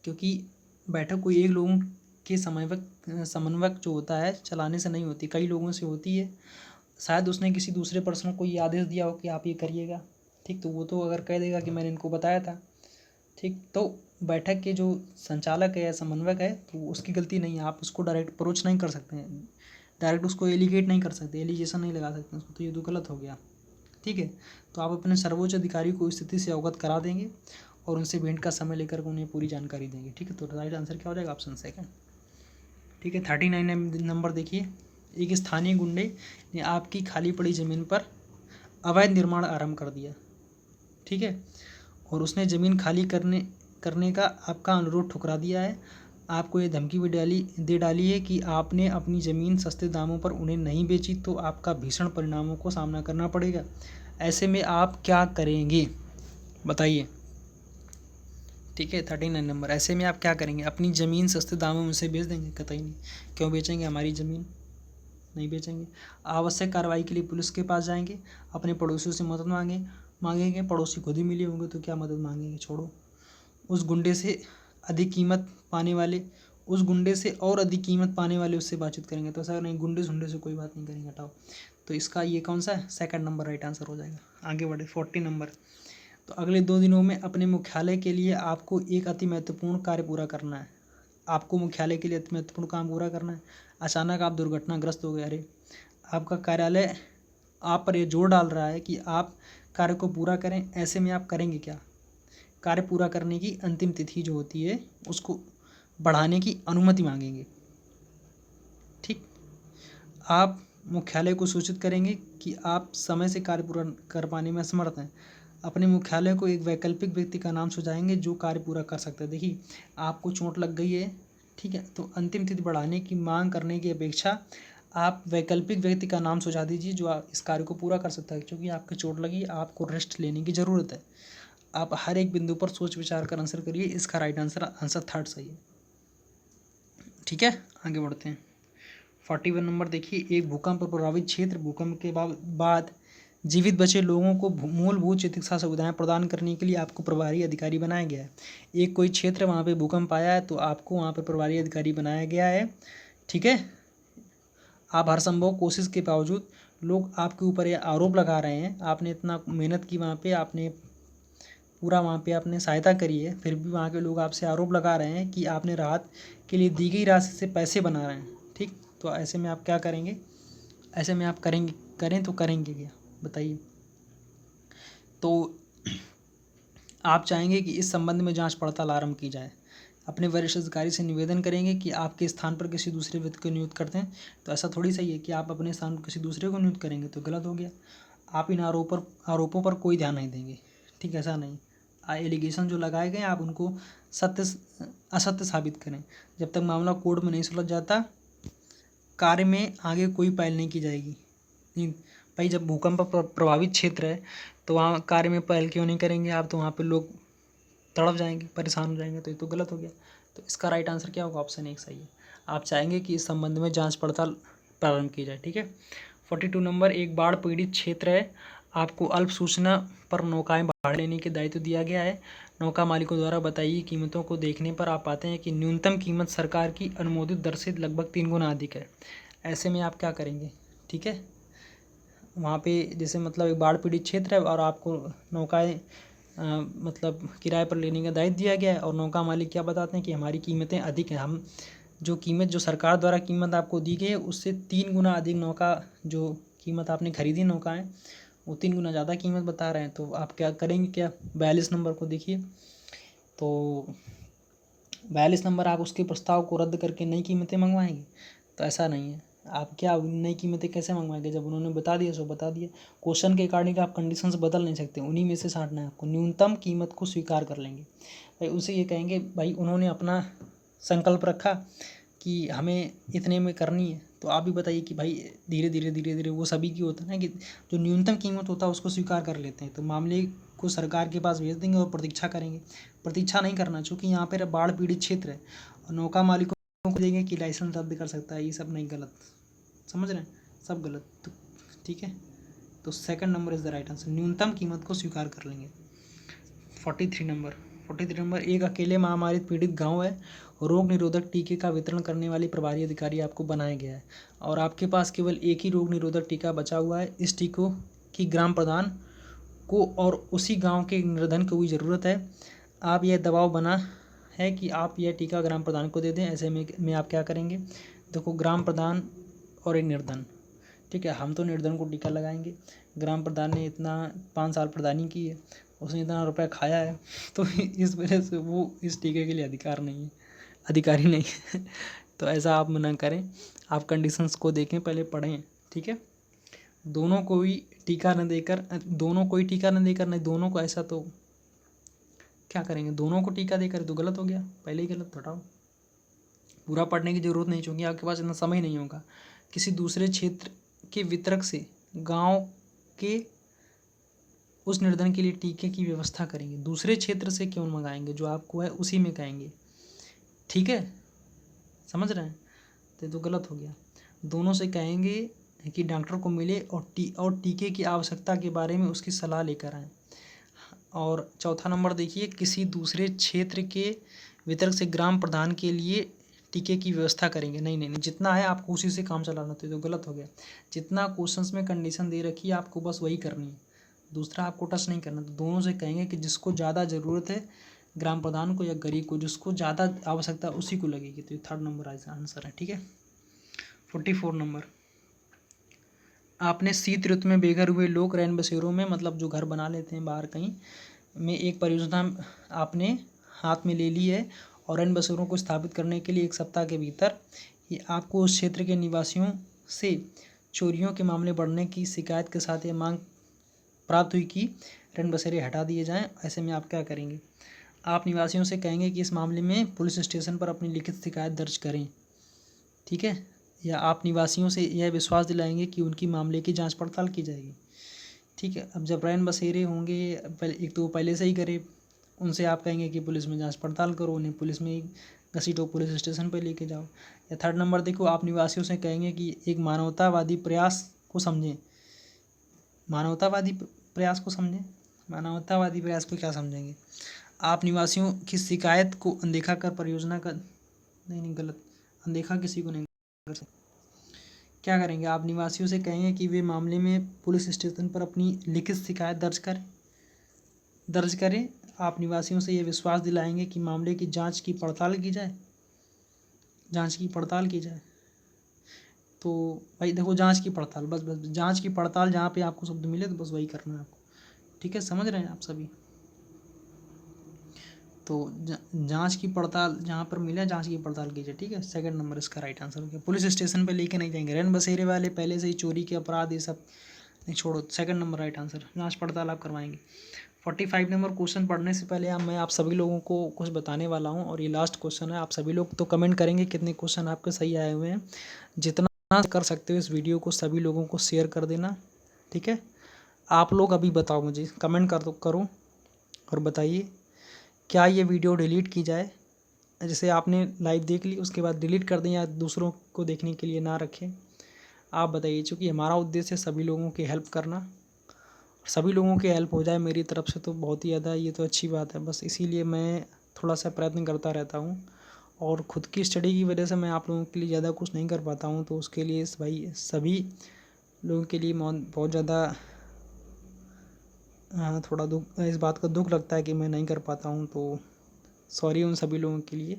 क्योंकि बैठक कोई एक लोगों के समन्वयक जो होता है चलाने से नहीं होती, कई लोगों से होती है शायद उसने किसी दूसरे पर्सन को ये आदेश दिया हो कि आप ये करिएगा, ठीक। तो वो तो अगर कह देगा कि मैंने इनको बताया था, ठीक, तो बैठक के जो संचालक है या समन्वयक है तो उसकी गलती नहीं है। आप उसको डायरेक्ट अप्रोच नहीं कर सकते हैं, डायरेक्ट उसको एलिगेट नहीं कर सकते, एलिगेशन नहीं लगा सकते उसको, तो ये तो गलत हो गया, ठीक है। तो आप अपने सर्वोच्च अधिकारी को इस स्थिति से अवगत करा देंगे और उनसे भेंट का समय लेकर उन्हें पूरी जानकारी देंगे, ठीक है। तो राइट आंसर क्या हो जाएगा? ऑप्शन सेकंड, ठीक है। 39 नंबर देखिए, एक स्थानीय गुंडे ने आपकी खाली पड़ी ज़मीन पर अवैध निर्माण आरंभ कर दिया, ठीक है, और उसने ज़मीन खाली करने का आपका अनुरोध ठुकरा दिया है। आपको ये धमकी भी दे डाली है कि आपने अपनी ज़मीन सस्ते दामों पर उन्हें नहीं बेची तो आपका भीषण परिणामों को सामना करना पड़ेगा। ऐसे में आप क्या करेंगे, बताइए, ठीक है। 39 नंबर, ऐसे में आप क्या करेंगे? अपनी ज़मीन सस्ते दामों में उसे बेच देंगे? कतई नहीं। क्यों बेचेंगे? हमारी ज़मीन नहीं बेचेंगे। आवश्यक कार्रवाई के लिए पुलिस के पास जाएंगे, अपने पड़ोसियों से मदद मांगेंगे। पड़ोसी खुद ही मिले होंगे तो क्या मदद मांगेंगे, छोड़ो। उस गुंडे से अधिक कीमत पाने वाले उससे बातचीत करेंगे। तो ऐसा नहीं, गुंडे से कोई बात नहीं करेंगे, हटाओ। तो इसका ये कौन सा है? सेकंड नंबर राइट आंसर हो जाएगा। आगे बढ़े 40 नंबर। तो अगले 2 दिनों में अपने मुख्यालय के लिए आपको एक अति महत्वपूर्ण कार्य पूरा करना है। आपको मुख्यालय के लिए अति महत्वपूर्ण काम पूरा करना है। अचानक आप दुर्घटनाग्रस्त हो गए, अरे आपका कार्यालय आप पर ये जोर डाल रहा है कि आप कार्य को पूरा करें। ऐसे में आप करेंगे क्या? कार्य पूरा करने की अंतिम तिथि जो होती है उसको बढ़ाने की अनुमति मांगेंगे, ठीक। आप मुख्यालय को सूचित करेंगे कि आप समय से कार्य पूरा कर पाने में असमर्थ हैं। अपने मुख्यालय को एक वैकल्पिक व्यक्ति का नाम सुझाएंगे जो कार्य पूरा कर सकता है। देखिए, आपको चोट लग गई है, ठीक है, तो अंतिम तिथि बढ़ाने की मांग करने की अपेक्षा आप वैकल्पिक व्यक्ति का नाम सुझा दीजिए जो इस कार्य को पूरा कर सकता है। क्योंकि आपकी चोट लगी, आपको रेस्ट लेने की ज़रूरत है। आप हर एक बिंदु पर सोच विचार कर आंसर करिए। इसका राइट आंसर थर्ड सही है, ठीक है। आगे बढ़ते हैं 41 नंबर देखिए, एक भूकंप प्रभावित क्षेत्र, भूकंप के बाद जीवित बचे लोगों को मूलभूत चिकित्सा सुविधाएं प्रदान करने के लिए आपको प्रभारी अधिकारी बनाया गया है। एक कोई क्षेत्र वहाँ पे भूकंप आया है तो आपको वहाँ पे प्रभारी अधिकारी बनाया गया है, ठीक है। आप हर संभव कोशिश के बावजूद, लोग आपके ऊपर ये आरोप लगा रहे हैं, आपने इतना मेहनत की वहाँ पे, आपने पूरा वहाँ पे आपने सहायता करी है, फिर भी वहाँ के लोग आपसे आरोप लगा रहे हैं कि आपने राहत के लिए दी गई राशि से पैसे बना रहे हैं, ठीक। तो ऐसे में आप क्या करेंगे? ऐसे में आप करें तो करेंगे क्या, बताइए। तो आप चाहेंगे कि इस संबंध में जांच पड़ताल आरंभ की जाए। अपने वरिष्ठ अधिकारी से निवेदन करेंगे कि आपके स्थान पर किसी दूसरे व्यक्ति को नियुक्त करते हैं। तो ऐसा थोड़ी सही है कि आप अपने स्थान पर किसी दूसरे को नियुक्त करेंगे, तो गलत हो गया। आप इन आरोपों पर कोई ध्यान नहीं देंगे, ठीक, ऐसा नहीं। एलिगेशन जो लगाए गए आप उनको असत्य साबित करें। जब तक मामला कोर्ट में नहीं सुलझ जाता, कार्य में आगे कोई पहल नहीं की जाएगी। नहीं भाई, जब भूकंप प्रभावित क्षेत्र है तो वहाँ कार्य में पहल क्यों नहीं करेंगे आप? तो वहाँ पे लोग तड़प जाएंगे, परेशान हो जाएंगे, तो ये तो गलत हो गया। तो इसका राइट आंसर क्या होगा? ऑप्शन 1 सही है। आप चाहेंगे कि इस संबंध में जांच पड़ताल प्रारंभ की जाए, ठीक है। 42 नंबर, एक बाढ़ पीड़ित क्षेत्र है, आपको अल्प सूचना पर नौकाएं भाड़े लेने के दायित्व दिया गया है। नौका मालिकों द्वारा बताई कीमतों को देखने पर आप पाते हैं कि न्यूनतम कीमत सरकार की अनुमोदित दर से लगभग 3 गुना अधिक है। ऐसे में आप क्या करेंगे, ठीक है। वहाँ पे जैसे मतलब एक बाढ़ पीड़ित क्षेत्र है और आपको नौकाएं मतलब किराए पर लेने का दायित्व दिया गया है, और नौका मालिक क्या बताते हैं कि हमारी कीमतें अधिक हैं, हम जो सरकार द्वारा कीमत आपको दी गई है उससे 3 गुना अधिक नौका, जो कीमत आपने खरीदी नौका है वो 3 गुना ज़्यादा कीमत बता रहे हैं। तो आप क्या करेंगे? क्या 42 नंबर को देखिए, तो 42 नंबर, आप उसके प्रस्ताव को रद्द करके नई कीमतें मंगवाएंगे? तो ऐसा नहीं है। आप क्या नई कीमतें कैसे मंगवाएंगे? जब उन्होंने बता दिया सो बता दिया। क्वेश्चन के अकॉर्डिंग आप कंडीशंस बदल नहीं सकते, उन्हीं में से छांटना है आपको। न्यूनतम कीमत को स्वीकार कर लेंगे भाई, उनसे ये कहेंगे भाई उन्होंने अपना संकल्प रखा कि हमें इतने में करनी है, तो आप भी बताइए कि भाई धीरे धीरे वो सभी की होता है ना कि जो न्यूनतम कीमत होता है उसको स्वीकार कर लेते हैं। तो मामले को सरकार के पास भेज देंगे और प्रतीक्षा करेंगे। प्रतीक्षा नहीं करना, चूँकि यहाँ पर बाढ़ पीड़ित क्षेत्र है, और नौका मालिकों को देंगे कि लाइसेंस रद्द कर सकता है, ये सब नहीं, गलत, समझ रहे हैं, सब गलत। तो ठीक है, तो second number is the right answer, न्यूनतम कीमत को स्वीकार कर लेंगे। 43 नंबर, 43 नंबर, एक अकेले महामारी पीड़ित गांव है, रोग निरोधक टीके का वितरण करने वाली प्रभारी अधिकारी आपको बनाया गया है और आपके पास केवल एक ही रोग निरोधक टीका बचा हुआ है। इस टीकों की ग्राम प्रधान को और उसी गांव के निर्धन को भी ज़रूरत है। आप यह दबाव बना है कि आप यह टीका ग्राम प्रधान को दे दें। ऐसे में आप क्या करेंगे, देखो ग्राम प्रधान और एक निर्धन, ठीक है, हम तो निर्धन को टीका लगाएंगे। ग्राम प्रधान ने इतना 5 साल प्रधानी की है, उसने इतना रुपया खाया है, तो इस वजह से वो इस टीके के लिए अधिकारी नहीं है। तो ऐसा आप ना करें, आप कंडीशंस को देखें, पहले पढ़ें, ठीक है। दोनों को ही टीका न देकर नहीं, दोनों को, ऐसा तो क्या करेंगे, दोनों को टीका देकर तो गलत हो गया, पहले ही गलत, हटाओ। पूरा पढ़ने की ज़रूरत नहीं, चूँकि आपके पास इतना समय नहीं होगा। किसी दूसरे क्षेत्र के वितरक से गांव के उस निर्धन के लिए टीके की व्यवस्था करेंगे। दूसरे क्षेत्र से क्यों मंगाएंगे, जो आपको है उसी में कहेंगे, ठीक है, समझ रहे हैं। तो गलत हो गया। दोनों से कहेंगे कि डॉक्टर को मिले और टीके की आवश्यकता के बारे में उसकी सलाह लेकर आएँ। और चौथा नंबर देखिए, किसी दूसरे क्षेत्र के वितरक से ग्राम प्रधान के लिए टीके की व्यवस्था करेंगे। नहीं, जितना है आपको उसी से काम चलाना, तो गलत हो गया। जितना क्वेश्चंस में कंडीशन दे रखी है आपको बस वही करनी है, दूसरा आपको टच नहीं करना। तो दोनों से कहेंगे कि जिसको ज़्यादा ज़रूरत है ग्राम प्रधान को या गरीब को, जिसको ज़्यादा आवश्यकता उसी को लगेगी। तो ये 3rd नंबर आंसर है, ठीक है। 44 नंबर, आपने शीत ऋतु में बेघर हुए लोग रैन बसेरों में, मतलब जो घर बना लेते हैं बाहर कहीं में, एक परियोजना आपने हाथ में ले ली है और रैन बसेरों को स्थापित करने के लिए 1 सप्ताह के भीतर ये आपको उस क्षेत्र के निवासियों से चोरियों के मामले बढ़ने की शिकायत के साथ ये मांग प्राप्त हुई कि रैन बसेरे हटा दिए जाएं। ऐसे में आप क्या करेंगे, आप निवासियों से कहेंगे कि इस मामले में पुलिस स्टेशन पर अपनी लिखित शिकायत दर्ज करें, ठीक है। या आप निवासियों से यह विश्वास दिलाएंगे कि उनकी मामले की जांच पड़ताल की जाएगी, ठीक है। अब जब रैन बसेरे होंगे, एक तो वो पहले से ही गरीब, उनसे आप कहेंगे कि पुलिस में जांच पड़ताल करो, उन्हें पुलिस में ही घसीटो, पुलिस स्टेशन पर लेके जाओ। या 3rd नंबर देखो, आप निवासियों से कहेंगे कि एक मानवतावादी प्रयास को समझें। मानवतावादी प्रयास को क्या समझेंगे, आप निवासियों की शिकायत को अनदेखा कर परियोजना का, नहीं गलत, अनदेखा किसी को नहीं कर सकते। क्या करेंगे, आप निवासियों से कहेंगे कि वे मामले में पुलिस स्टेशन पर अपनी लिखित शिकायत दर्ज करें। आप निवासियों से ये विश्वास दिलाएंगे कि मामले की जांच की पड़ताल की जाए। तो भाई देखो, जांच की पड़ताल, बस जांच की पड़ताल, जहाँ पे आपको शब्द मिले तो बस वही करना है आपको, ठीक है, समझ रहे हैं आप सभी। तो जांच की पड़ताल जहाँ पर मिले, जांच की पड़ताल कीजिए, ठीक है। 2nd नंबर इसका राइट आंसर हो गया। पुलिस स्टेशन पे लेके नहीं जाएंगे, रैन बसेरे वाले पहले से ही चोरी के अपराध ये सब नहीं, छोड़ो, 2nd नंबर राइट आंसर, जांच पड़ताल आप करवाएंगे। 45 नंबर क्वेश्चन पढ़ने से पहले मैं आप सभी लोगों को कुछ बताने वाला हूँ और ये लास्ट क्वेश्चन है। आप सभी लोग तो कमेंट करेंगे कितने क्वेश्चन आपके सही आए हुए हैं। जितना कर सकते हो इस वीडियो को सभी लोगों को शेयर कर देना, ठीक है। आप लोग अभी बताओ, मुझे कमेंट करो और बताइए, क्या ये वीडियो डिलीट की जाए, जैसे आपने लाइव देख ली उसके बाद डिलीट कर दें, या दूसरों को देखने के लिए ना रखें, आप बताइए। चूँकि हमारा उद्देश्य है सभी लोगों की हेल्प करना, सभी लोगों की हेल्प हो जाए मेरी तरफ से तो बहुत ही ज़्यादा, ये तो अच्छी बात है। बस इसीलिए मैं थोड़ा सा प्रयत्न करता रहता हूँ और ख़ुद की स्टडी की वजह से मैं आप लोगों के लिए ज़्यादा कुछ नहीं कर पाता हूँ, तो उसके लिए भाई सभी लोगों के लिए बहुत ज़्यादा थोड़ा दुख, इस बात का दुख लगता है कि मैं नहीं कर पाता हूँ। तो सॉरी उन सभी लोगों के लिए,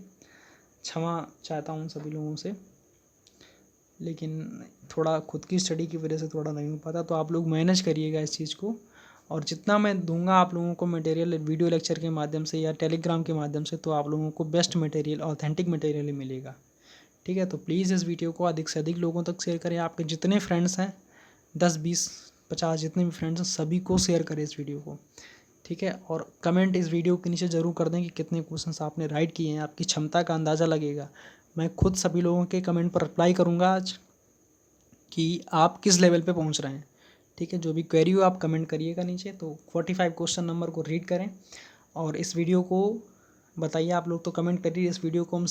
क्षमा चाहता हूँ सभी लोगों से, लेकिन थोड़ा खुद की स्टडी की वजह से थोड़ा नहीं हो पाता। तो आप लोग मैनेज करिएगा इस चीज़ को, और जितना मैं दूंगा आप लोगों को मटेरियल वीडियो लेक्चर के माध्यम से या टेलीग्राम के माध्यम से, तो आप लोगों को बेस्ट मटेरियल, ऑथेंटिक मटेरियल ही मिलेगा, ठीक है। तो प्लीज़ इस वीडियो को अधिक से अधिक लोगों तक शेयर करें। आपके जितने फ्रेंड्स हैं, 10, 20, 50 जितने भी फ्रेंड्स हैं, सभी को शेयर करें इस वीडियो को, ठीक है। और कमेंट इस वीडियो के नीचे ज़रूर कर दें कि कितने क्वेश्चंस आपने राइट किए हैं, आपकी क्षमता का अंदाज़ा लगेगा। मैं खुद सभी लोगों के कमेंट पर रिप्लाई करूँगा आज कि आप किस लेवल पे पहुँच रहे हैं, ठीक है। जो भी क्वेरी हो आप कमेंट करिएगा नीचे। तो 45 क्वेश्चन नंबर को रीड करें और इस वीडियो को बताइए, आप लोग तो कमेंट करिए, इस वीडियो को हम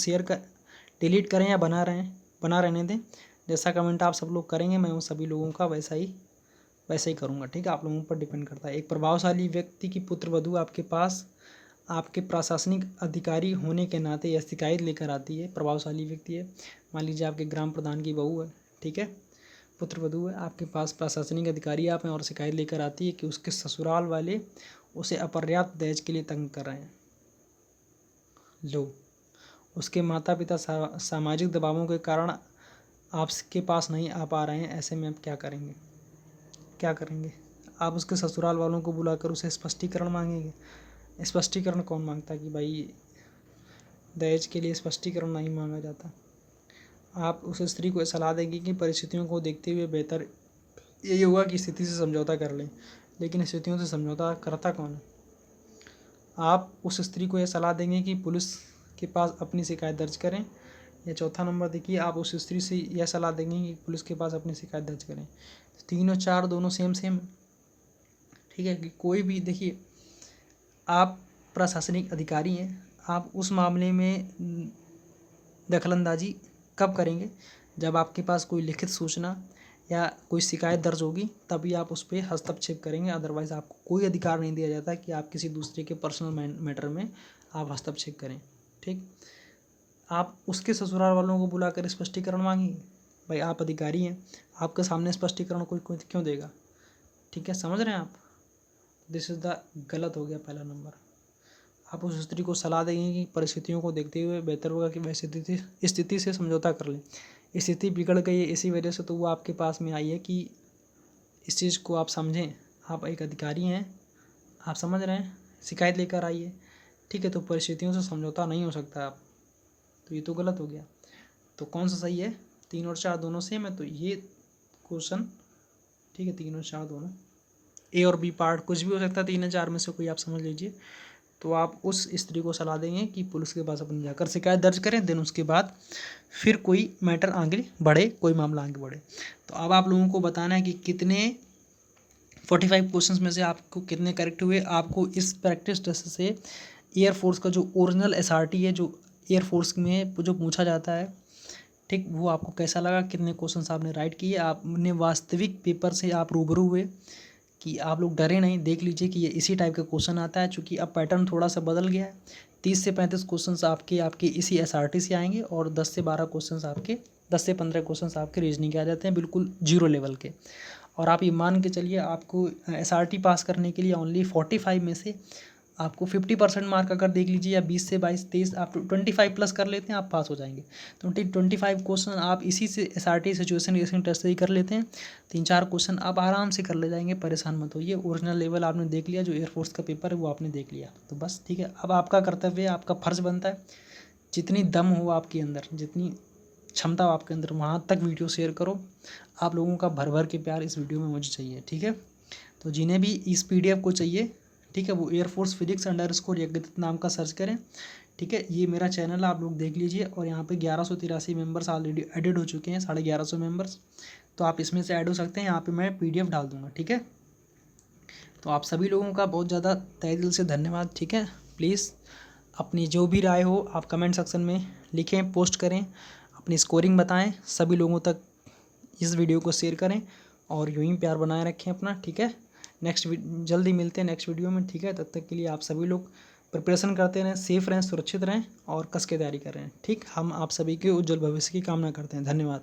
डिलीट करें या बना रहने दें। जैसा कमेंट आप सब लोग करेंगे मैं उन सभी लोगों का वैसा ही करूँगा, ठीक है। आप लोगों पर डिपेंड करता है। एक प्रभावशाली व्यक्ति की पुत्रवधू आपके पास आपके प्रशासनिक अधिकारी होने के नाते यह शिकायत लेकर आती है, प्रभावशाली व्यक्ति है, मान लीजिए आपके ग्राम प्रधान की बहू है, ठीक है, पुत्रवधू है, आपके पास प्रशासनिक अधिकारी आप हैं और शिकायत लेकर आती है कि उसके ससुराल वाले उसे अपर्याप्त दहेज के लिए तंग कर रहे हैं। लो, उसके माता पिता सामाजिक दबावों के कारण आपके पास नहीं आ पा रहे हैं, ऐसे में आप क्या करेंगे? क्या करेंगे? आप उसके ससुराल वालों को बुलाकर उसे स्पष्टीकरण मांगेंगे। स्पष्टीकरण कौन मांगता है कि भाई दहेज के लिए स्पष्टीकरण नहीं मांगा जाता। आप उस स्त्री को सलाह देंगे कि परिस्थितियों को देखते हुए बेहतर यही होगा कि स्थिति से समझौता कर लें, लेकिन स्थितियों से समझौता करता कौन है? आप उस स्त्री को यह सलाह देंगे कि पुलिस के पास अपनी शिकायत दर्ज करें, या चौथा नंबर देखिए, आप उस स्त्री से यह सलाह देंगे कि पुलिस के पास अपनी शिकायत दर्ज करें। 3 और 4 दोनों सेम, ठीक है। कि कोई भी देखिए, आप प्रशासनिक अधिकारी हैं, आप उस मामले में दखलंदाजी कब करेंगे? जब आपके पास कोई लिखित सूचना या कोई शिकायत दर्ज होगी, तभी आप उस पर हस्तक्षेप करेंगे। अदरवाइज़ आपको कोई अधिकार नहीं दिया जाता कि आप किसी दूसरे के पर्सनल मैटर में आप हस्तक्षेप करें, ठीक। आप उसके ससुराल वालों को बुलाकर स्पष्टीकरण मांगेंगे? भाई आप अधिकारी हैं, आपके सामने स्पष्टीकरण कोई क्यों देगा? ठीक है, समझ रहे हैं आप? दिस इज़ द गलत हो गया पहला नंबर। आप उस स्त्री को सलाह देंगे कि परिस्थितियों को देखते हुए बेहतर होगा कि वह स्थिति से समझौता कर लें। स्थिति बिगड़ गई है इसी वजह से तो वो आपके पास में आई है कि इस चीज़ को आप समझें। आप एक अधिकारी हैं, आप समझ रहे हैं, शिकायत लेकर आई है, ठीक है। तो परिस्थितियों से समझौता नहीं हो सकता आप, तो ये तो गलत हो गया। तो कौन सा सही है? 3 और 4 दोनों सेम है, तो ये क्वेश्चन, ठीक है, 3 और 4 दोनों, ए और बी पार्ट कुछ भी हो सकता है, 3 या 4 में से कोई आप समझ लीजिए। तो आप उस स्त्री को सलाह देंगे कि पुलिस के पास अपनी जाकर शिकायत दर्ज करें, देन उसके बाद फिर कोई मैटर आगे बढ़े, कोई मामला आगे बढ़े। तो अब आप लोगों को बताना है कि कितने 45 क्वेश्चंस में से आपको कितने करेक्ट हुए। आपको इस प्रैक्टिस टेस्ट से एयरफोर्स का जो ओरिजिनल एसआरटी है, जो एयरफोर्स में जो पूछा जाता है, ठीक, वो आपको कैसा लगा, कितने क्वेश्चंस आपने राइट किए, आपने वास्तविक पेपर से आप रूबरू हुए कि आप लोग डरे नहीं। देख लीजिए कि ये इसी टाइप का क्वेश्चन आता है, चूँकि अब पैटर्न थोड़ा सा बदल गया है। 30 से 35 क्वेश्चंस आपके इसी एसआरटी से आएंगे और 10 से 15 क्वेश्चंस आपके रीजनिंग के आ जाते हैं, बिल्कुल जीरो लेवल के। और आप ये मान के चलिए, आपको एसआरटी पास करने के लिए ओनली 45 में से आपको 50% मार्क अगर देख लीजिए, या 20 से 22 23 आप 25 प्लस कर लेते हैं, आप पास हो जाएंगे। 25 क्वेश्चन आप इसी से एसआरटी सिचुएशन रिएक्शन टेस्ट से ही कर लेते हैं। 3-4 क्वेश्चन आप आराम से कर ले जाएंगे, परेशान मत होइए। ओरिजिनल लेवल आपने देख लिया, जो एयरफोर्स का पेपर है वो आपने देख लिया, तो बस ठीक है। अब आपका कर्तव्य है, आपका फर्ज बनता है, जितनी दम हो आपके अंदर, जितनी क्षमता हो आपके अंदर, वहाँ तक वीडियो शेयर करो। आप लोगों का भर भर के प्यार इस वीडियो में मुझे चाहिए, ठीक है। तो जिन्हें भी इस PDF को चाहिए, ठीक है, वो एयरफोर्स फिजिक्स _यज्ञदत्त नाम का सर्च करें, ठीक है। ये मेरा चैनल है, आप लोग देख लीजिए। और यहाँ पे 1183 मेंबर्स ऑलरेडी एडिड हो चुके हैं, 1150 मेंबर्स, तो आप इसमें से ऐड हो सकते हैं। यहाँ पे मैं PDF डाल दूँगा, ठीक है। तो आप सभी लोगों का बहुत ज़्यादा तहे दिल से धन्यवाद, ठीक है। प्लीज़ अपनी जो भी राय हो आप कमेंट सेक्शन में लिखें, पोस्ट करें, अपनी स्कोरिंग बताएं, सभी लोगों तक इस वीडियो को शेयर करें और यूँ ही प्यार बनाए रखें अपना, ठीक है। जल्दी मिलते हैं नेक्स्ट वीडियो में, ठीक है। तब तक के लिए आप सभी लोग प्रिपरेशन करते रहें, सेफ रहें, सुरक्षित रहें और कस के तैयारी करें, ठीक। हम आप सभी के उज्जवल भविष्य की कामना करते हैं। धन्यवाद।